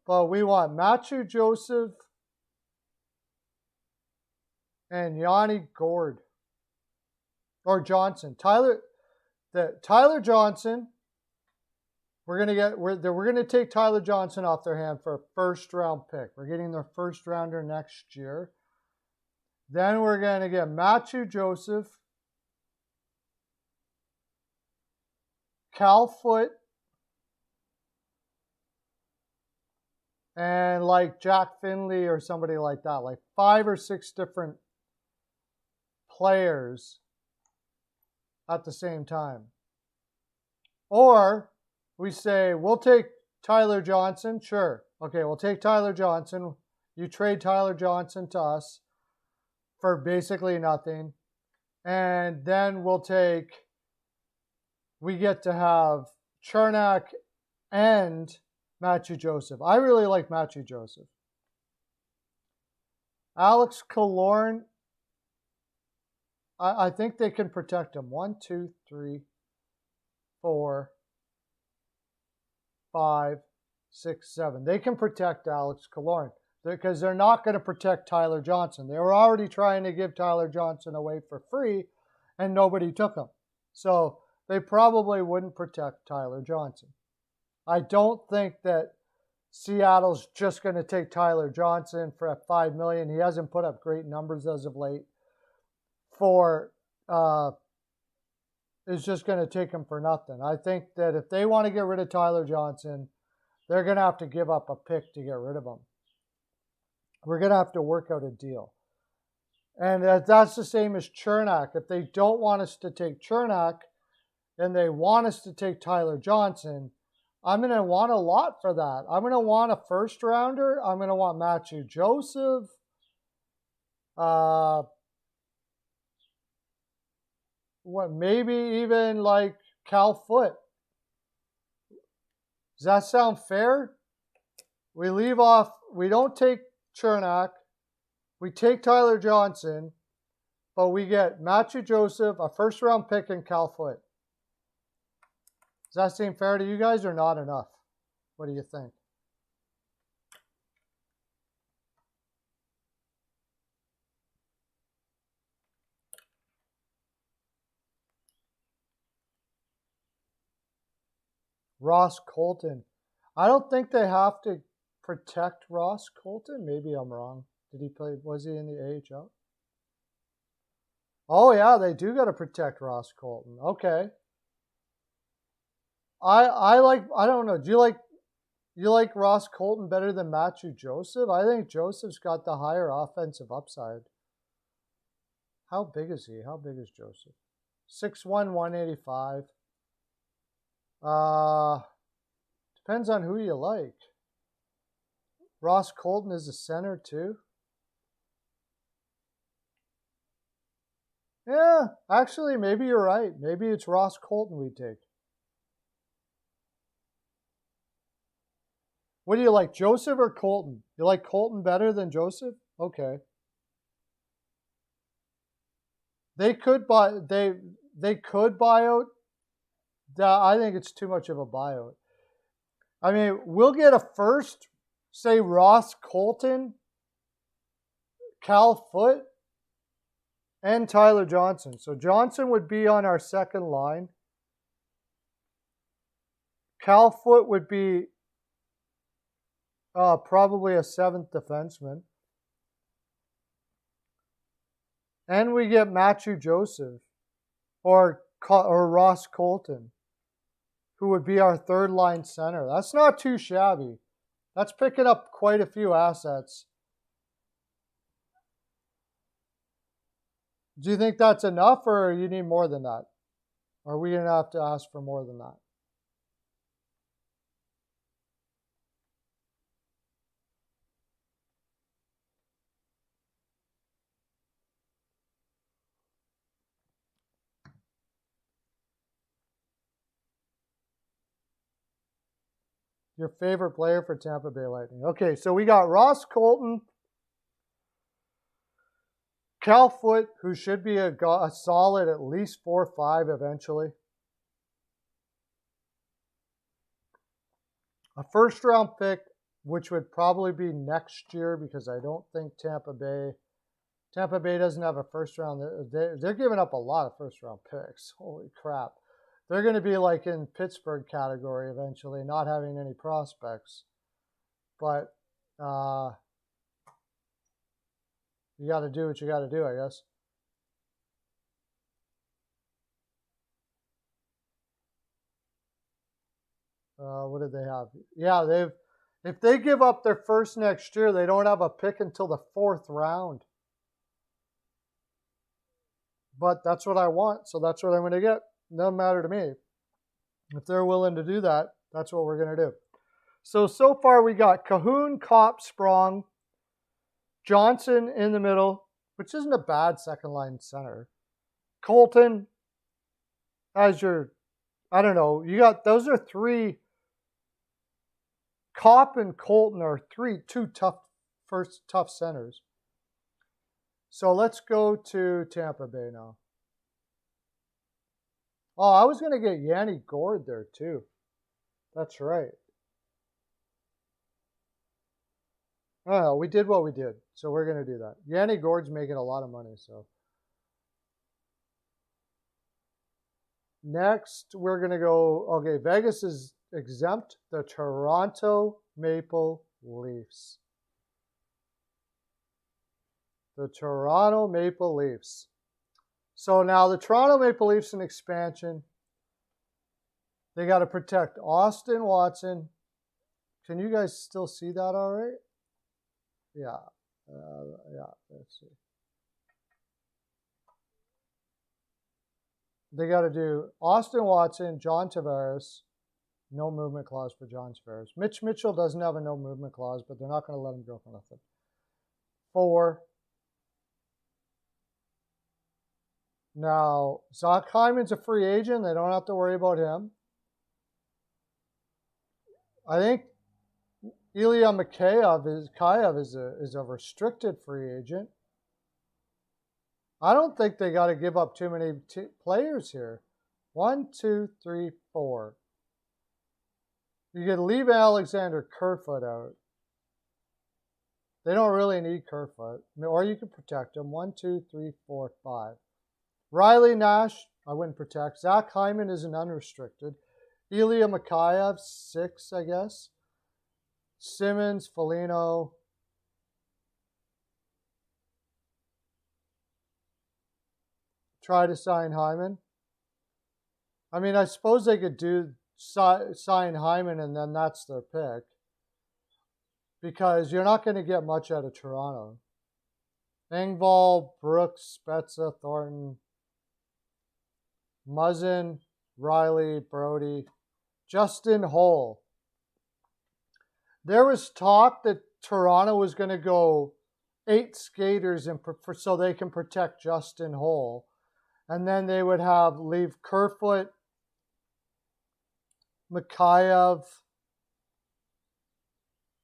but we want Matthew Joseph and Yanni Gord or Johnson. Tyler Johnson. We're gonna take Tyler Johnson off their hand for a first-round pick. We're getting their first rounder next year. Then we're gonna get Matthew Joseph, Cal Foote, and like Jack Finley or somebody like that, like 5 or 6 different players at the same time. Or we say, we'll take Tyler Johnson. Sure. Okay, we'll take Tyler Johnson. You trade Tyler Johnson to us for basically nothing. And then we get to have Chernak and Matthew Joseph. I really like Matthew Joseph. Alex Killorn, I think they can protect him. 1, 2, 3, 4, 5, 6, 7. They can protect Alex Killorn because they're not going to protect Tyler Johnson. They were already trying to give Tyler Johnson away for free, and nobody took him. So they probably wouldn't protect Tyler Johnson. I don't think that Seattle's just going to take Tyler Johnson for $5 million. He hasn't put up great numbers as of late. Is just going to take him for nothing. I think that if they want to get rid of Tyler Johnson, they're going to have to give up a pick to get rid of him. We're going to have to work out a deal. And that's the same as Chernak. If they don't want us to take Chernak and they want us to take Tyler Johnson, I'm going to want a lot for that. I'm going to want a first rounder. I'm going to want Matthew Joseph. what, maybe even like Cal Foot. Does that sound fair? We leave off, we don't take Chernak, we take Tyler Johnson, but we get Matthew Joseph, a first round pick, and Cal Foot. Does that seem fair to you guys or not enough? What do you think? Ross Colton. I don't think they have to protect Ross Colton. Maybe I'm wrong. Did he play? Was he in the AHL? Oh yeah, they do got to protect Ross Colton. Okay. I like. I don't know. Do you like Ross Colton better than Matthew Joseph? I think Joseph's got the higher offensive upside. How big is he? How big is Joseph? 6'1", 185. Depends on who you like. Ross Colton is a center too. Yeah, actually, maybe you're right. Maybe it's Ross Colton we take. What do you like, Joseph or Colton? You like Colton better than Joseph? Okay. They could buy out. I think it's too much of a buyout. I mean, we'll get a first, say Ross Colton, Cal Foot, and Tyler Johnson. So Johnson would be on our second line. Cal Foot would be probably a seventh defenseman. And we get Matthew Joseph or Ross Colton, who would be our third line center. That's not too shabby. That's picking up quite a few assets. Do you think that's enough or you need more than that? Are we going to have to ask for more than that? Your favorite player for Tampa Bay Lightning. Okay, so we got Ross Colton, Cal Foot, who should be a solid at least 4-5 eventually. A first round pick, which would probably be next year because I don't think Tampa Bay doesn't have a first round. They're giving up a lot of first round picks. Holy crap. They're going to be like in Pittsburgh category eventually, not having any prospects. But you got to do what you got to do, I guess. What did they have? Yeah, if they give up their first next year, they don't have a pick until the 4th round. But that's what I want, so that's what I'm going to get. Doesn't matter to me. If they're willing to do that, that's what we're going to do. So far we got Cahoon, Kopp, Sprong, Johnson in the middle, which isn't a bad second line center. Colton as your, I don't know, you got, those are three. Kopp and Colton are two tough centers. So let's go to Tampa Bay now. Oh, I was going to get Yanni Gourde there too. That's right. Oh, we did what we did. So we're going to do that. Yanni Gourde's making a lot of money. So next, we're going to go, okay, Vegas is exempt the Toronto Maple Leafs. The Toronto Maple Leafs. So now the Toronto Maple Leafs in expansion. They got to protect Austin Watson. Can you guys still see that all right? Yeah. Yeah, let's see. They got to do Austin Watson, John Tavares. No movement clause for John Tavares. Mitch Mitchell doesn't have a no movement clause, but they're not going to let him go for nothing. 4. Now, Zach Hyman's a free agent. They don't have to worry about him. I think Ilya Mikheyev is a restricted free agent. I don't think they got to give up too many players here. 1, 2, 3, 4. You could leave Alexander Kerfoot out. They don't really need Kerfoot. Or you could protect him. 1, 2, 3, 4, 5. Riley Nash, I wouldn't protect. Zach Hyman is an unrestricted. Ilya Mikheyev, 6, I guess. Simmons, Foligno. Try to sign Hyman. I mean, I suppose they could sign Hyman and then that's their pick. Because you're not going to get much out of Toronto. Engvall, Brooks, Spezza, Thornton, Muzzin, Riley, Brody, Justin Holl. There was talk that Toronto was going to go 8 skaters so they can protect Justin Holl. And then they would leave Kerfoot, Mikheyev.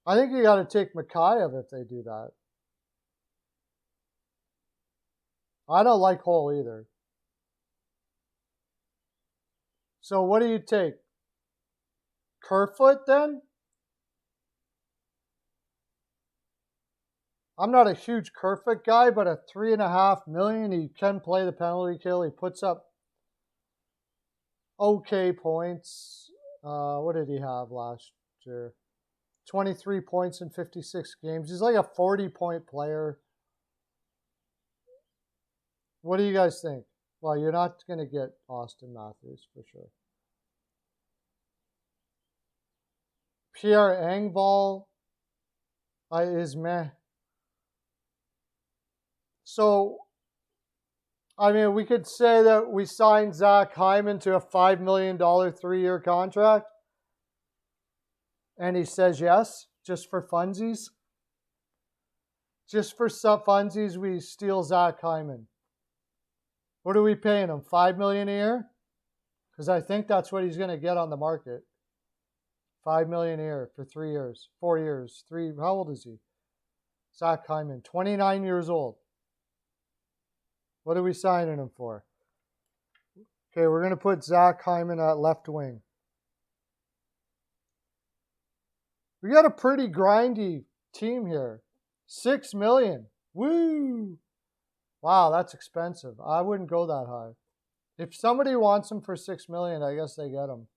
I think you got to take Mikheyev if they do that. I don't like Holl either. So what do you take? Kerfoot then? I'm not a huge Kerfoot guy, but at $3.5 million, he can play the penalty kill. He puts up okay points. What did he have last year? 23 points in 56 games. He's like a 40-point player. What do you guys think? Well, you're not going to get Austin Matthews for sure. Pierre Engvall is meh. So, I mean, we could say that we signed Zach Hyman to a $5 million 3-year contract. And he says yes, just for funsies. Just for some funsies, we steal Zach Hyman. What are we paying him? $5 million a year? Because I think that's what he's going to get on the market. $5 million a year for 3 years, 4 years, 3. How old is he? Zach Hyman, 29 years old. What are we signing him for? Okay, we're going to put Zach Hyman at left wing. We got a pretty grindy team here. $6 million. Woo! Wow, that's expensive. I wouldn't go that high. If somebody wants him for $6 million, I guess they get him.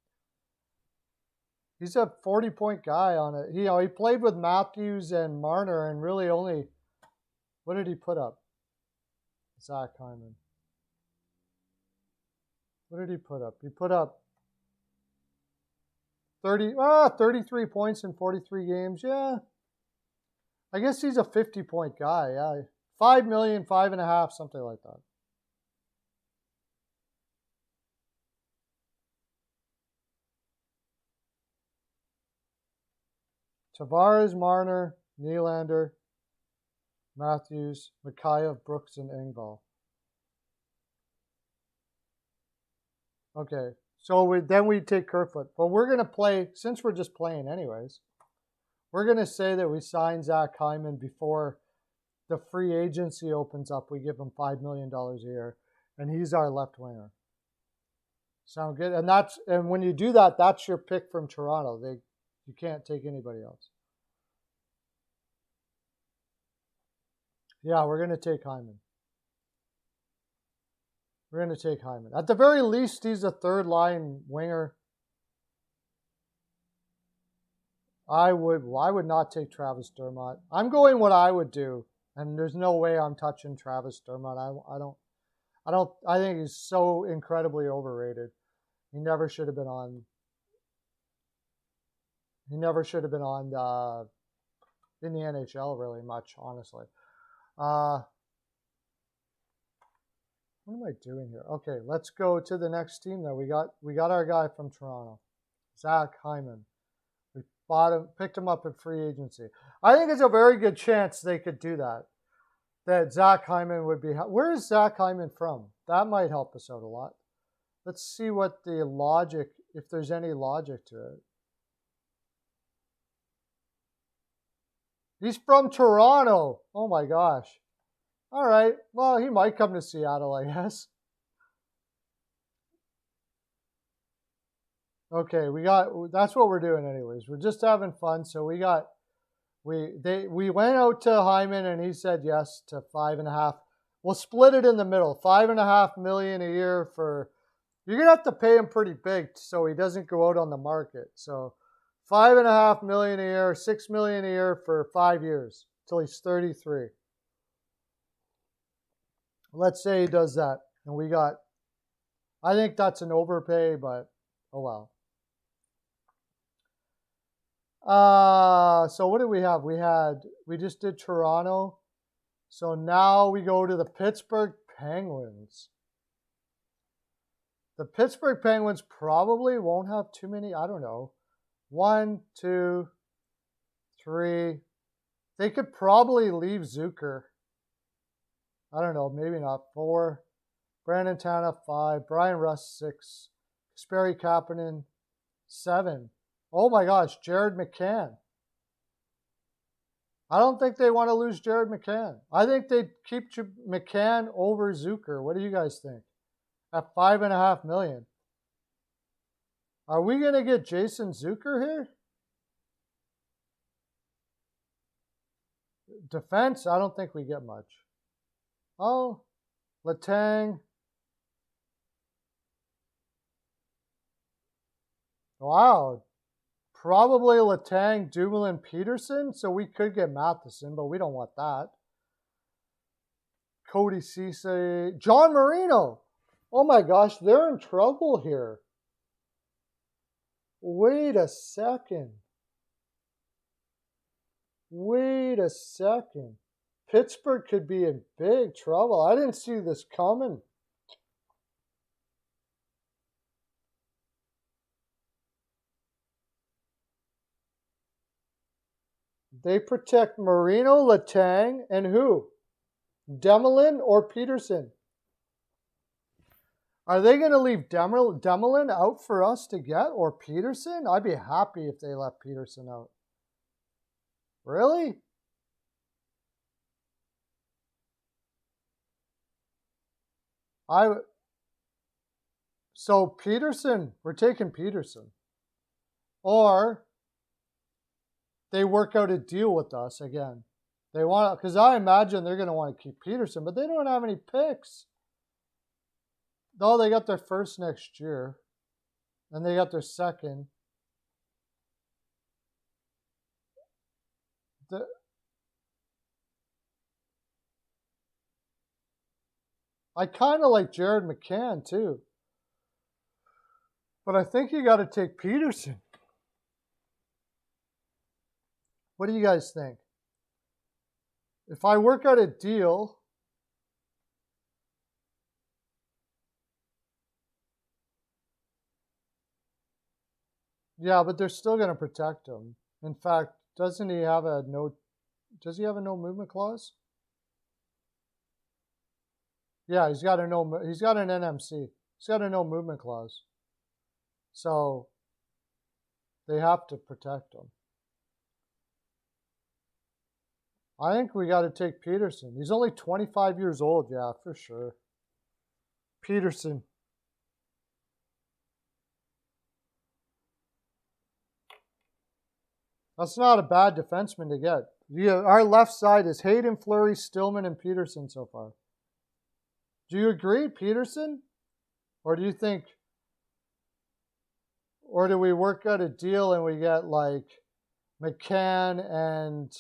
He's a 40-point guy on it. He played with Matthews and Marner and really only, what did he put up? Zach Hyman. What did he put up? He put up 33 points in 43 games. Yeah. I guess he's a 50-point guy. Yeah. 5 million, 5.5, something like that. Tavares, Marner, Nylander, Matthews, Mikheyev, Brooks, and Engvall. Okay, so then we take Kerfoot. But we're going to play, since we're just playing anyways, we're going to say that we sign Zach Hyman before the free agency opens up. We give him $5 million a year, and he's our left winger. Sound good? And when you do that, that's your pick from Toronto. You can't take anybody else. Yeah, we're going to take Hyman. We're going to take Hyman. At the very least, he's a third-line winger. I would not take Travis Dermott. I'm going what I would do, and there's no way I'm touching Travis Dermott. I think he's so incredibly overrated. He never should have been on. He never should have been on in the NHL really much, honestly. What am I doing here? Okay, let's go to the next team. Then we got our guy from Toronto, Zach Hyman. We bought him, picked him up at free agency. I think it's a very good chance they could do that. that Zach Hyman would be. Where is Zach Hyman from? That might help us out a lot. Let's see what the logic, if there's any logic to it. He's from Toronto. Oh my gosh. All right. Well, he might come to Seattle, I guess. Okay, that's what we're doing anyways. We're just having fun. So we went out to Hyman and he said yes to 5.5. We'll split it in the middle. 5.5 million a year for, you're gonna have to pay him pretty big so he doesn't go out on the market. So 5.5 million a year, 6 million a year for 5 years till he's 33. Let's say he does that. And I think that's an overpay, but oh well. So what did we have? We just did Toronto. So now we go to the Pittsburgh Penguins. The Pittsburgh Penguins probably won't have too many, I don't know. 1, 2, 3. They could probably leave Zucker. I don't know, maybe not. 4. Brandon Tanev, 5. Brian Rust, 6. Kasperi Kapanen, 7. Oh my gosh, Jared McCann. I don't think they want to lose Jared McCann. I think they'd keep McCann over Zucker. What do you guys think? At 5.5 million. Are we going to get Jason Zucker here? Defense, I don't think we get much. Oh, Letang. Wow. Probably Letang, Dumoulin, Peterson. So we could get Matheson, but we don't want that. Cody Cisse. John Marino. Oh my gosh, they're in trouble here. Wait a second. Pittsburgh could be in big trouble. I didn't see this coming. They protect Marino, Letang, and who? Dumoulin or Peterson? Are they going to leave Dumoulin out for us to get, or Peterson? I'd be happy if they left Peterson out. Really? So Peterson, we're taking Peterson. Or they work out a deal with us again. They want, because I imagine they're going to want to keep Peterson, but they don't have any picks. No, they got their first next year, and they got their second. I kind of like Jared McCann too, but I think you got to take Peterson. What do you guys think? If I work out a deal, yeah, but they're still going to protect him. In fact, doesn't he have a no? Does he have a no movement clause? Yeah, he's got an NMC. He's got a no movement clause. So they have to protect him. I think we got to take Peterson. He's only 25 years old, yeah, for sure. Peterson. That's not a bad defenseman to get. Yeah, our left side is Hayden, Fleury, Stillman, and Peterson so far. Do you agree, Peterson? Or do you think, or do we work out a deal and we get like McCann and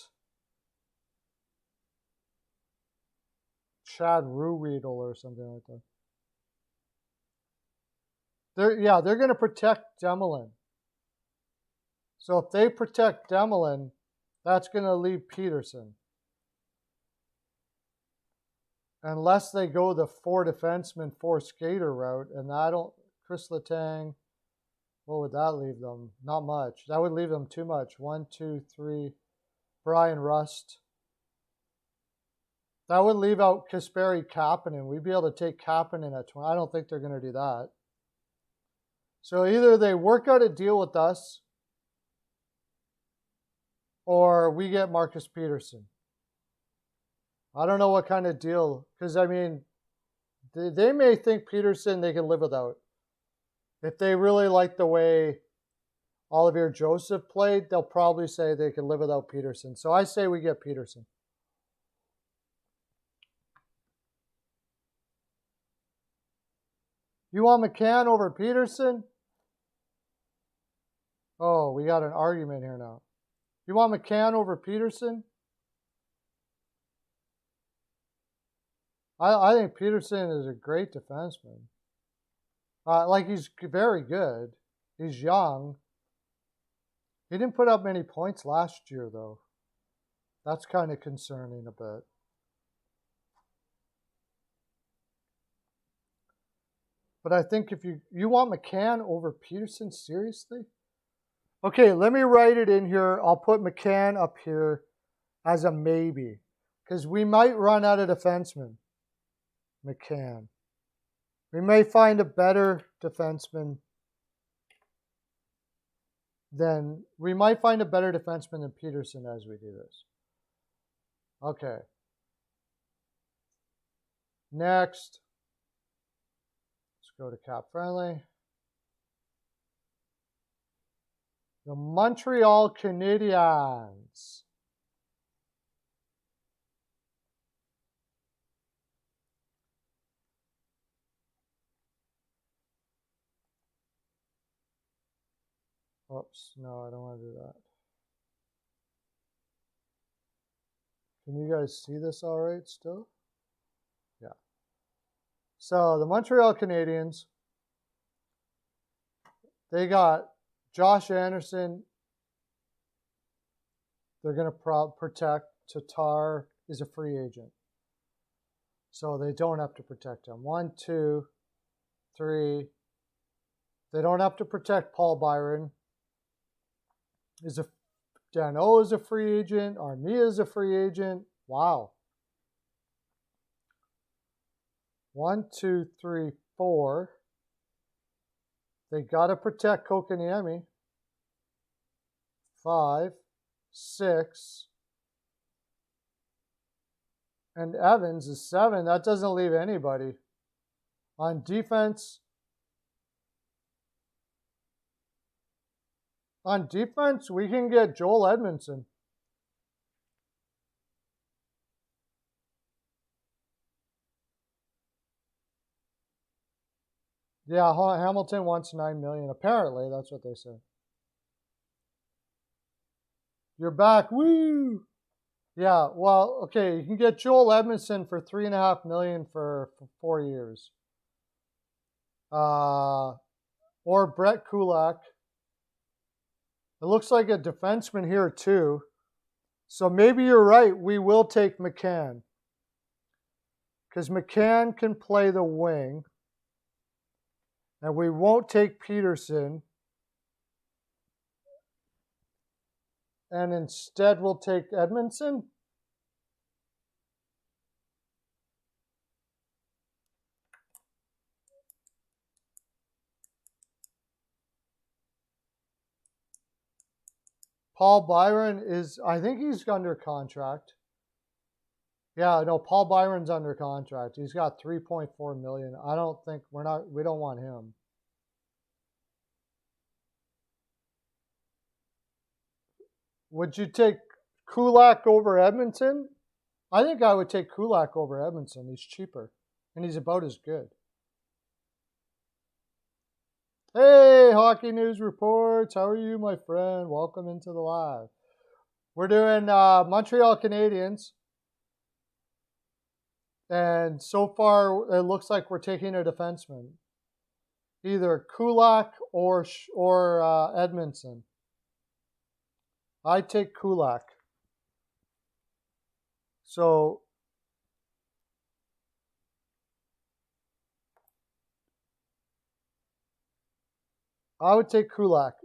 Chad Ruhwedel or something like that? They're going to protect Dumoulin. So if they protect Dumoulin, that's going to leave Peterson. Unless they go the 4 defenseman, 4 skater route, and Chris Letang, what would that leave them? Not much. That would leave them too much. 1, 2, 3. Brian Rust. That would leave out Kasperi Kapanen. We'd be able to take Kapanen at 20. I don't think they're going to do that. So either they work out a deal with us or we get Marcus Peterson. I don't know what kind of deal, because I mean, they may think Peterson they can live without. If they really like the way Olivier Joseph played, they'll probably say they can live without Peterson. So I say we get Peterson. You want McCann over Peterson? Oh, we got an argument here now. You want McCann over Peterson? I think Peterson is a great defenseman. Like, he's very good. He's young. He didn't put up many points last year, though. That's kind of concerning a bit. But I think if you want McCann over Peterson, seriously? Okay, let me write it in here. I'll put McCann up here as a maybe, because we might run out of defensemen. McCann. We may find a better defenseman than Peterson as we do this. Okay. Next. Let's go to Cap Friendly. The Montreal Canadiens. Oops, no, I don't want to do that. Can you guys see this all right still? Yeah. So the Montreal Canadiens, they got Josh Anderson. They're going to protect. Tatar is a free agent. So they don't have to protect him. 1, 2, 3. They don't have to protect Paul Byron. Dano is a free agent. Armia is a free agent. Wow. 1, 2, 3, 4. They got to protect Kokaniemi. 5, 6. And Evans is 7. That doesn't leave anybody. On defense, we can get Joel Edmondson. Yeah, Hamilton wants $9 million. Apparently, that's what they said. You're back. Woo! Yeah, well, okay, you can get Joel Edmondson for $3.5 million for 4 years. Or Brett Kulak. It looks like a defenseman here too. So maybe you're right. We will take McCann. Because McCann can play the wing. And we won't take Peterson. And instead we'll take Edmondson. Paul Byron is, I think he's under contract. Yeah, no, Paul Byron's under contract. He's got $3.4 million. I don't think we don't want him. Would you take Kulak over Edmondson? I think I would take Kulak over Edmondson. He's cheaper, and he's about as good. Hey, Hockey News Reports. How are you, my friend? Welcome into the live. We're doing Montreal Canadiens. And so far, it looks like we're taking a defenseman. Either Kulak or Edmondson. I take Kulak. So I would take Kulak.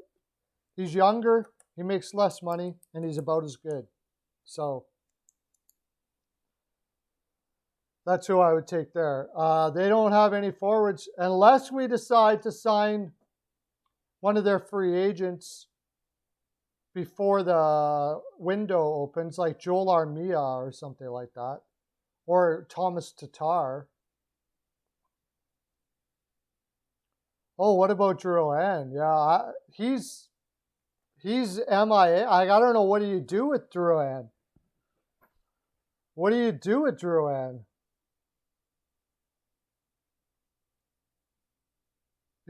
He's younger, he makes less money, and he's about as good. So That's who I would take there. They don't have any forwards unless we decide to sign one of their free agents before the window opens, like Joel Armia or something like that, or Thomas Tatar. Oh, what about Drouin? Yeah, he's MIA. I don't know, what do you do with Drouin? What do you do with Drouin?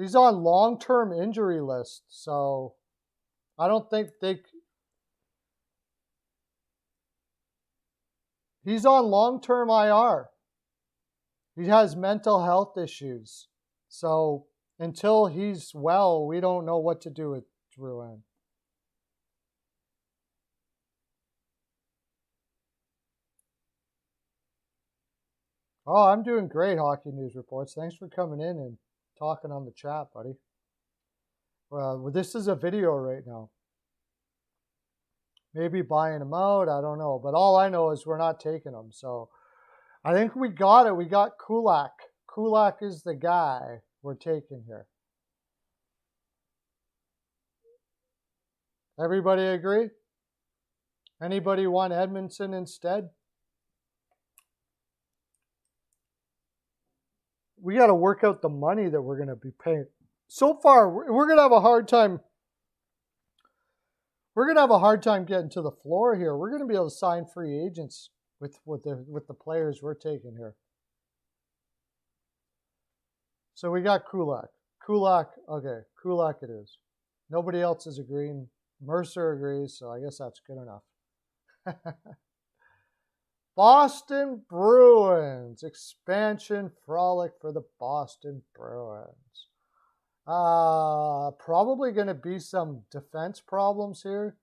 He's on long-term injury list, so I don't think they... He's on long-term IR. He has mental health issues. So until he's well, we don't know what to do with Drouin. Oh, I'm doing great, Hockey News Reports. Thanks for coming in and talking on the chat, buddy. Well, this is a video right now. Maybe buying them out, I don't know. But all I know is we're not taking them. So I think we got it. We got Kulak. Kulak is the guy we're taking here. Everybody agree? Anybody want Edmondson instead? We got to work out the money that we're going to be paying. So far, we're going to have a hard time. We're going to have a hard time getting to the floor here. We're going to be able to sign free agents with the players we're taking here. So we got Kulak. Kulak, okay, Kulak it is. Nobody else is agreeing. Mercer agrees, so I guess that's good enough. Boston Bruins. Expansion Frolic for the Boston Bruins. Probably going to be some defense problems here.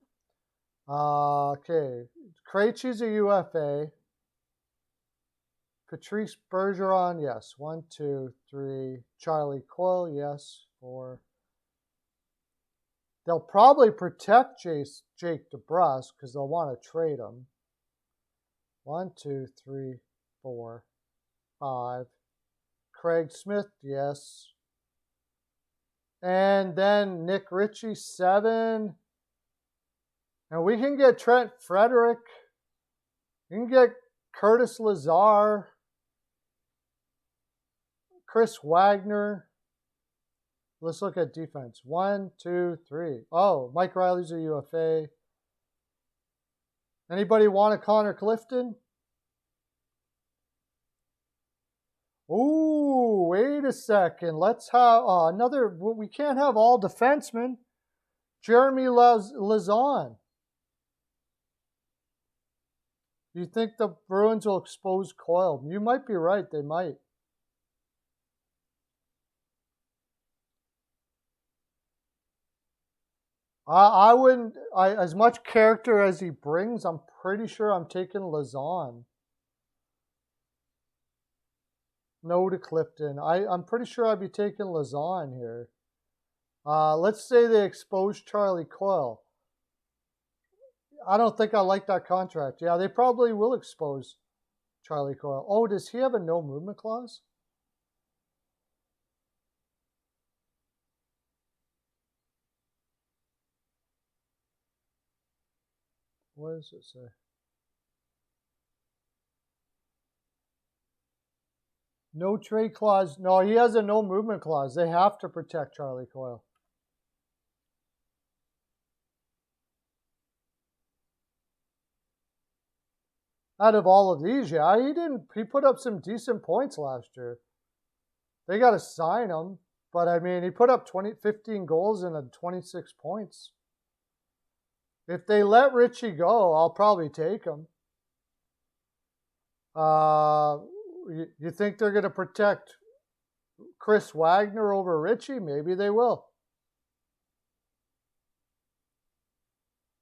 Okay. Krejci's a UFA. Patrice Bergeron, yes. 1, 2, 3. Charlie Coyle, yes. 4. They'll probably protect Jake DeBrusk because they'll want to trade him. 1, 2, 3, 4, 5. Craig Smith, yes. And then Nick Ritchie, 7. And we can get Trent Frederick. You can get Curtis Lazar. Chris Wagner. Let's look at defense. 1, 2, 3. Oh, Mike Riley's a UFA. Anybody want a Connor Clifton? Ooh, wait a second. Let's have another. We can't have all defensemen. Jeremy Lazon. You think the Bruins will expose Coyle? You might be right. They might. I wouldn't. As much character as he brings, I'm pretty sure I'm taking Lazon. No to Clifton. I'm pretty sure I'd be taking Lazon here. Let's say they expose Charlie Coyle. I don't think I like that contract. Yeah, they probably will expose Charlie Coyle. Oh, does he have a no movement clause? What does it say? No trade clause. No, he has a no movement clause. They have to protect Charlie Coyle. Out of all of these, yeah, he put up some decent points last year. They got to sign him, but I mean, he put up 15 goals and 26 points. If they let Ritchie go, I'll probably take him. You think they're going to protect Chris Wagner over Ritchie? Maybe they will.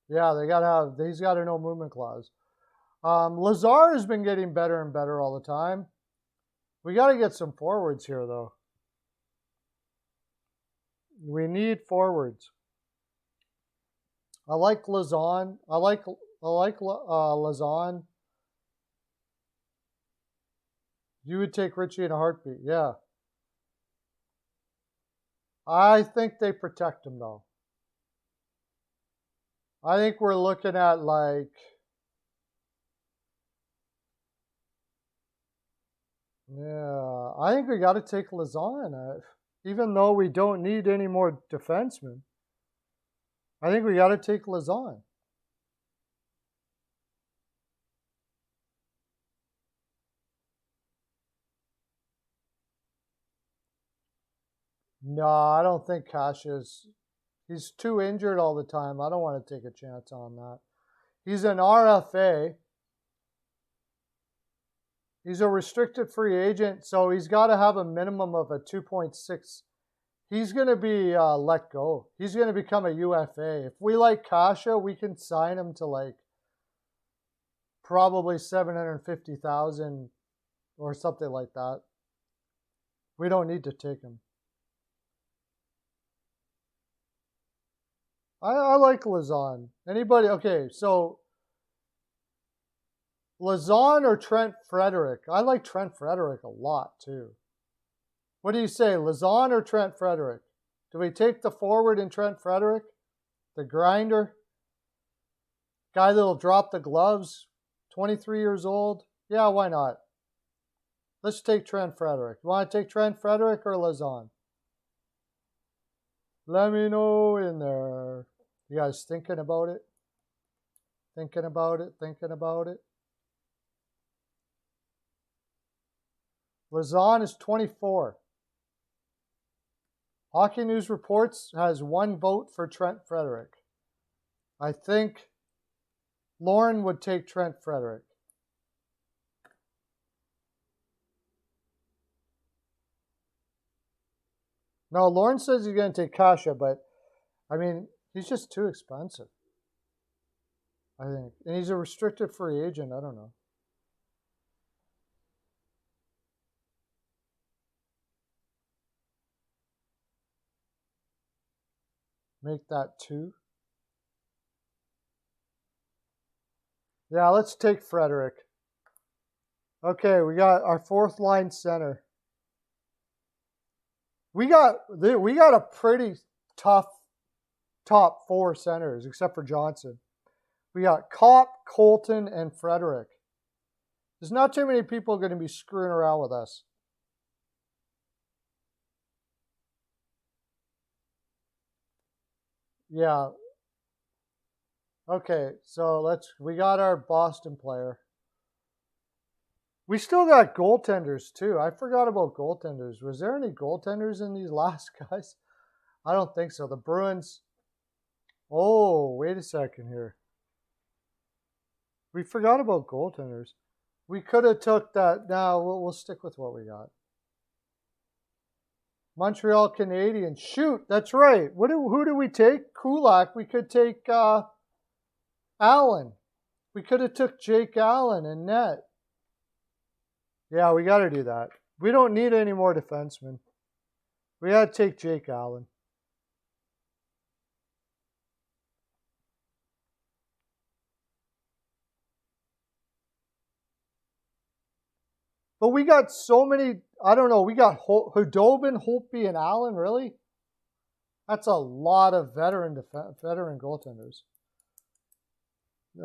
Yeah, he's got a no movement clause. Lazar has been getting better and better all the time. We got to get some forwards here, though. We need forwards. I like Lazon. I like Lazon. You would take Richie in a heartbeat, yeah. I think they protect him, though. I think we're looking at, like, yeah, I think we got to take Lazan. Even though we don't need any more defensemen, I think we got to take Lazan. No, I don't think Kasha's. He's too injured all the time. I don't want to take a chance on that. He's an RFA. He's a restricted free agent, so he's got to have a minimum of a 2.6. He's going to be let go. He's going to become a UFA. If we like Kasha, we can sign him to like probably 750,000 or something like that. We don't need to take him. I like Lazan. Anybody? Okay, so Lazan or Trent Frederick? I like Trent Frederick a lot too. What do you say, Lazan or Trent Frederick? Do we take the forward in Trent Frederick? The grinder? Guy that'll drop the gloves? 23 years old? Yeah, why not? Let's take Trent Frederick. You want to take Trent Frederick or Lazan? Let me know in there. You guys thinking about it? Thinking about it? Thinking about it? Lazan is 24. Hockey News Reports has 1 vote for Trent Frederick. I think Lauren would take Trent Frederick. No, Lauren says he's going to take Kasha, but I mean, he's just too expensive, I think. And he's a restricted free agent. I don't know. Make that 2. Yeah, let's take Frederick. Okay, we got our 4th line center. We got a pretty tough top 4 centers, except for Johnson. We got Kopp, Colton, and Frederick. There's not too many people going to be screwing around with us. Yeah. Okay, so we got our Boston player. We still got goaltenders too. I forgot about goaltenders. Was there any goaltenders in these last guys? I don't think so. The Bruins. Oh, wait a second here. We forgot about goaltenders. We could have took that. Now we'll stick with what we got. Montreal Canadiens. Shoot, that's right. Who do we take? Kulak. We could take Allen. We could have took Jake Allen and net. Yeah, we got to do that. We don't need any more defensemen. We got to take Jake Allen. But we got so many, I don't know, we got Hudobin, Holtby, and Allen, really? That's a lot of veteran goaltenders.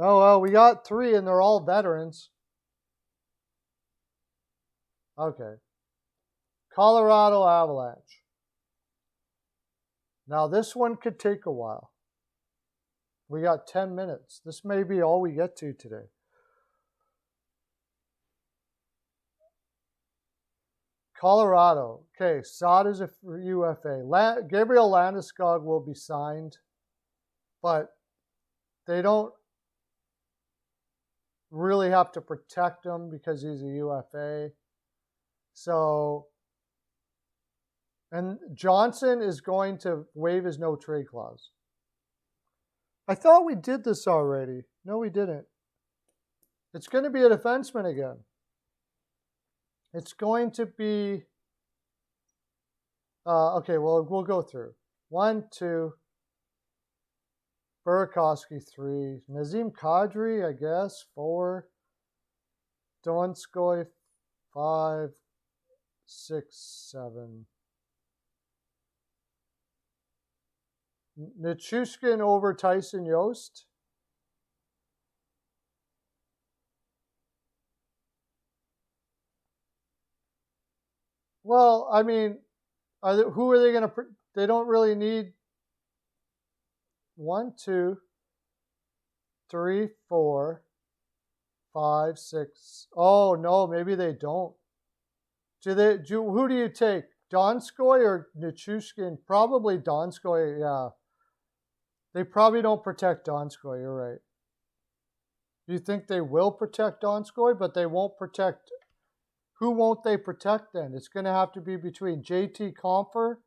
Oh, well, we got 3, and they're all veterans. Okay. Colorado Avalanche. Now, this one could take a while. We got 10 minutes. This may be all we get to today. Colorado. Okay, Saad is a UFA. Gabriel Landeskog will be signed, but they don't really have to protect him because he's a UFA. So, and Johnson is going to waive his no trade clause. I thought we did this already. No, we didn't. It's going to be a defenseman again. It's going to be, okay, well, we'll go through. 1, 2, Burakovsky 3, Nazem Kadri, I guess, 4, Donskoy 5, 6, 7. Nichushkin over Tyson Yost. Well, I mean, who are they going to? They don't really need 1, 2, 3, 4, 5, 6. Oh no, maybe they don't. Who do you take? Donskoy or Nichushkin? Probably Donskoy, yeah. They probably don't protect Donskoy, you're right. You think they will protect Donskoy, but they won't protect. Who won't they protect then? It's going to have to be between JT Compher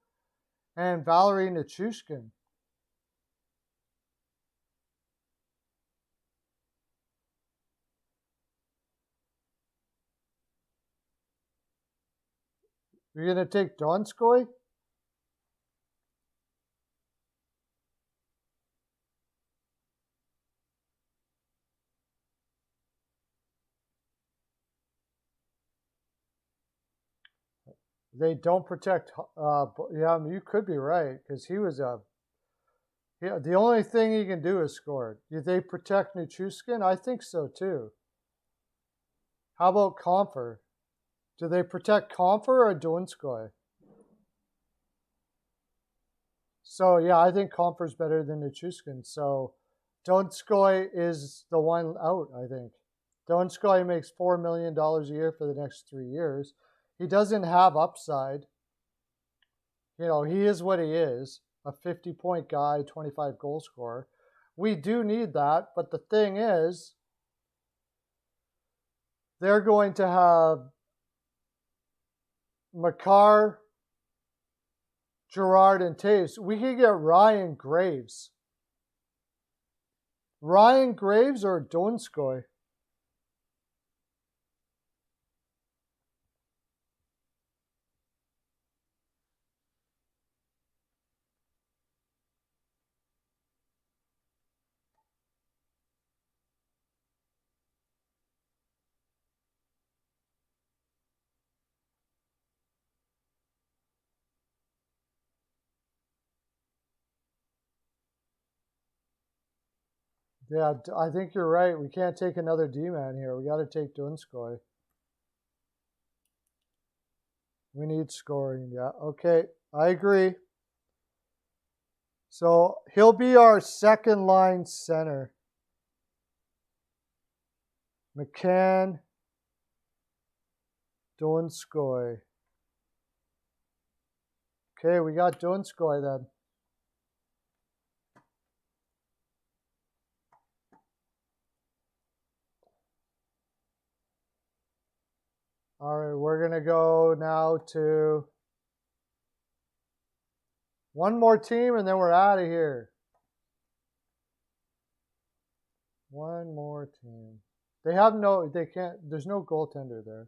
and Valerie Nichushkin. You're going to take Donskoy? They don't protect. Yeah, I mean, you could be right because he was a. Yeah, the only thing he can do is score. Do they protect Nichushkin? I think so too. How about Compher? Do they protect Compher or Donskoy? So yeah, I think Compher's better than Nichushkin. So Donskoy is the one out, I think. Donskoy makes $4 million a year for the next 3 years. He doesn't have upside. You know, he is what he is, a 50-point guy, 25 goal scorer. We do need that, but the thing is, they're going to have Makar, Gerard, and Taves. We could get Ryan Graves. Ryan Graves or Donskoy? Yeah, I think you're right. We can't take another D-man here. We got to take Donskoy. We need scoring. Yeah, okay. I agree. So he'll be our second line center. McCann, Donskoy. Okay, we got Donskoy then. All right, we're going to go now to one more team and then we're out of here. One more team. They can't, there's no goaltender there.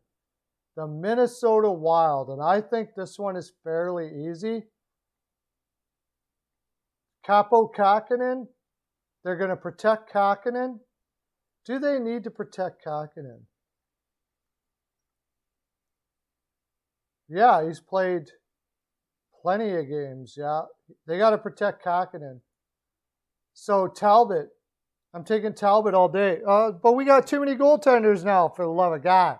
The Minnesota Wild, and I think this one is fairly easy. Capo Kakinen, they're going to protect Kakinen. Do they need to protect Kakinen? Yeah, he's played plenty of games, yeah. They got to protect Kakinen. So Talbot, I'm taking Talbot all day. But we got too many goaltenders now, for the love of God.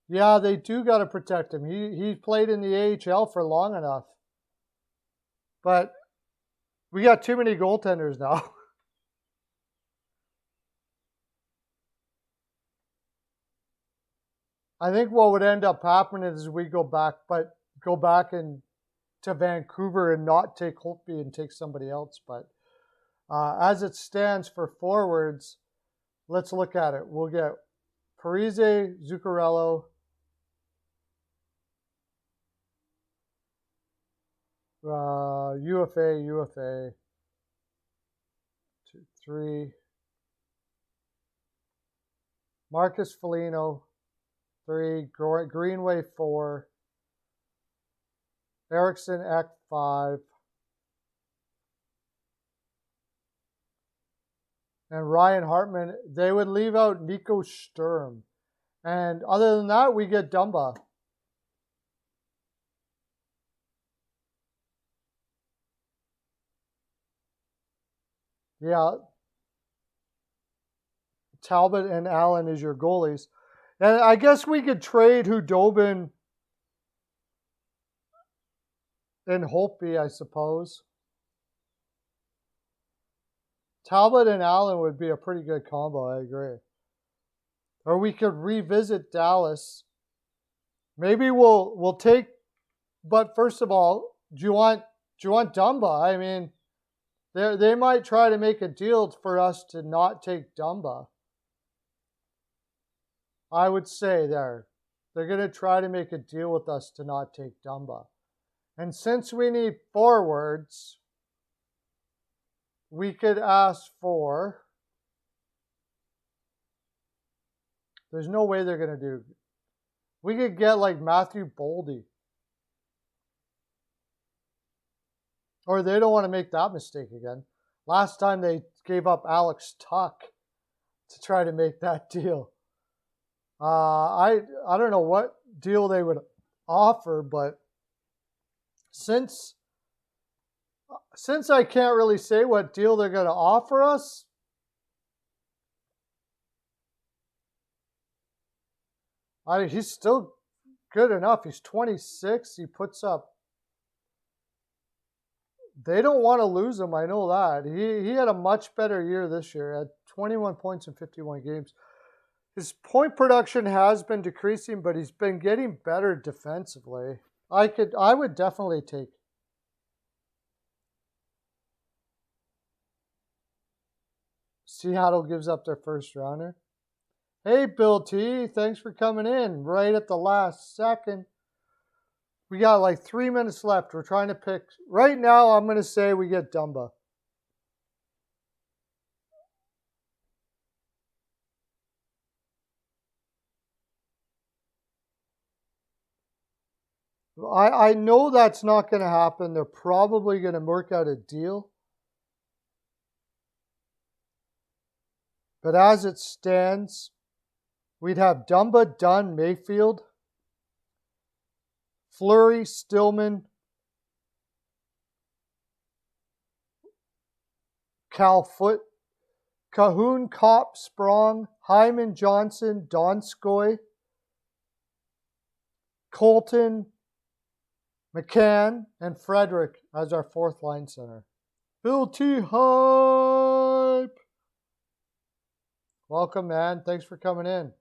Yeah, they do got to protect him. He played in the AHL for long enough. But we got too many goaltenders now. I think what would end up happening is we go back and to Vancouver and not take Holtby and take somebody else. But as it stands for forwards, let's look at it. We'll get Parise, Zuccarello, UFA, 2, 3. Marcus Foligno, 3. Greenway, 4. Eriksson Ek, 5. and Ryan Hartman, they would leave out Nico Sturm. And other than that, we get Dumba. Yeah. Talbot and Allen is your goalies. And I guess we could trade Hudobin and Holtby, I suppose. Talbot and Allen would be a pretty good combo, I agree. Or we could revisit Dallas. Maybe we'll take, but first of all, do you want Dumba? I mean, they might try to make a deal for us to not take Dumba. I would say they're going to try to make a deal with us to not take Dumba. And since we need forwards, we could ask for, there's no way they're going to do, we could get like Matthew Boldy. Or they don't want to make that mistake again. Last time they gave up Alex Tuck to try to make that deal. I don't know what deal they would offer, but since I can't really say what deal they're going to offer us, he's still good enough. He's 26. He puts up. They don't want to lose him. I know that. He had a much better year this year. Had 21 points in 51 games. His point production has been decreasing, but he's been getting better defensively. I would definitely take. Seattle gives up their first rounder. Hey, Bill T, thanks for coming in right at the last second. We got like 3 minutes left. We're trying to pick. Right now, I'm going to say we get Dumba. I know that's not going to happen. They're probably going to work out a deal. But as it stands, we'd have Dumba, Dunn, Mayfield, Fleury, Stillman, Calfoot, Cahoon, Kopp, Sprong, Hyman, Johnson, Donskoy, Colton, McCann, and Frederick as our fourth line center. Bill T. Hype! Welcome, man. Thanks for coming in.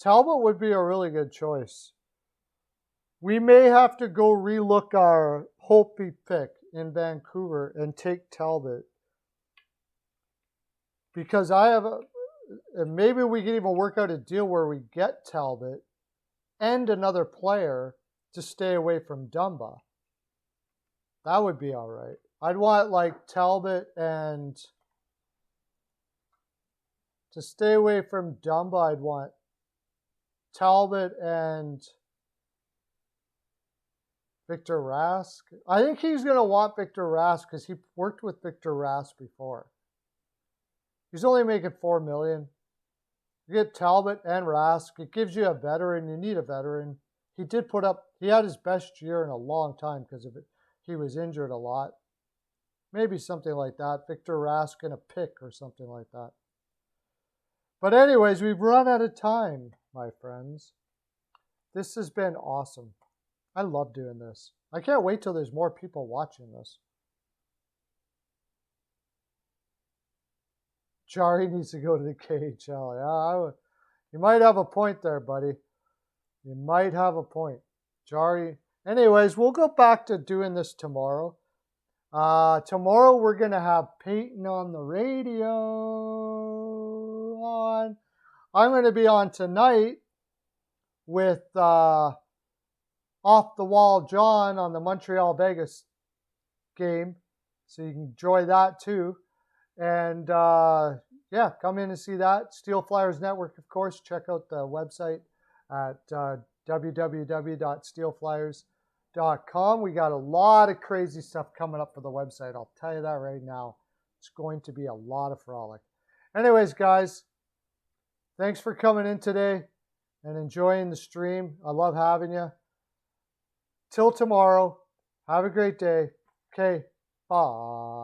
Talbot would be a really good choice. We may have to go relook our Holtby pick in Vancouver and take Talbot. Because and maybe we can even work out a deal where we get Talbot and another player to stay away from Dumba. That would be all right. I'd want like Talbot and to stay away from Dumba, I'd want Talbot and Victor Rask. I think he's going to want Victor Rask because he worked with Victor Rask before. He's only making $4 million. You get Talbot and Rask. It gives you a veteran. You need a veteran. He had his best year in a long time because of it. He was injured a lot. Maybe something like that. Victor Rask and a pick or something like that. But anyways, we've run out of time, my friends. This has been awesome. I love doing this. I can't wait till there's more people watching this. Jari needs to go to the KHL. Yeah, you might have a point there, buddy. You might have a point. Jari. Anyways, we'll go back to doing this tomorrow. Tomorrow we're going to have Peyton on the radio on. I'm going to be on tonight with Off the Wall John on the Montreal Vegas game. So you can enjoy that too. And yeah, come in and see that. Steel Flyers Network, of course. Check out the website at www.steelflyers.com. frolic.com. We got a lot of crazy stuff coming up for the website. I'll tell you that right now. It's going to be a lot of frolic. Anyways, guys, thanks for coming in today and enjoying the stream. I love having you. Till tomorrow, have a great day. Okay, bye.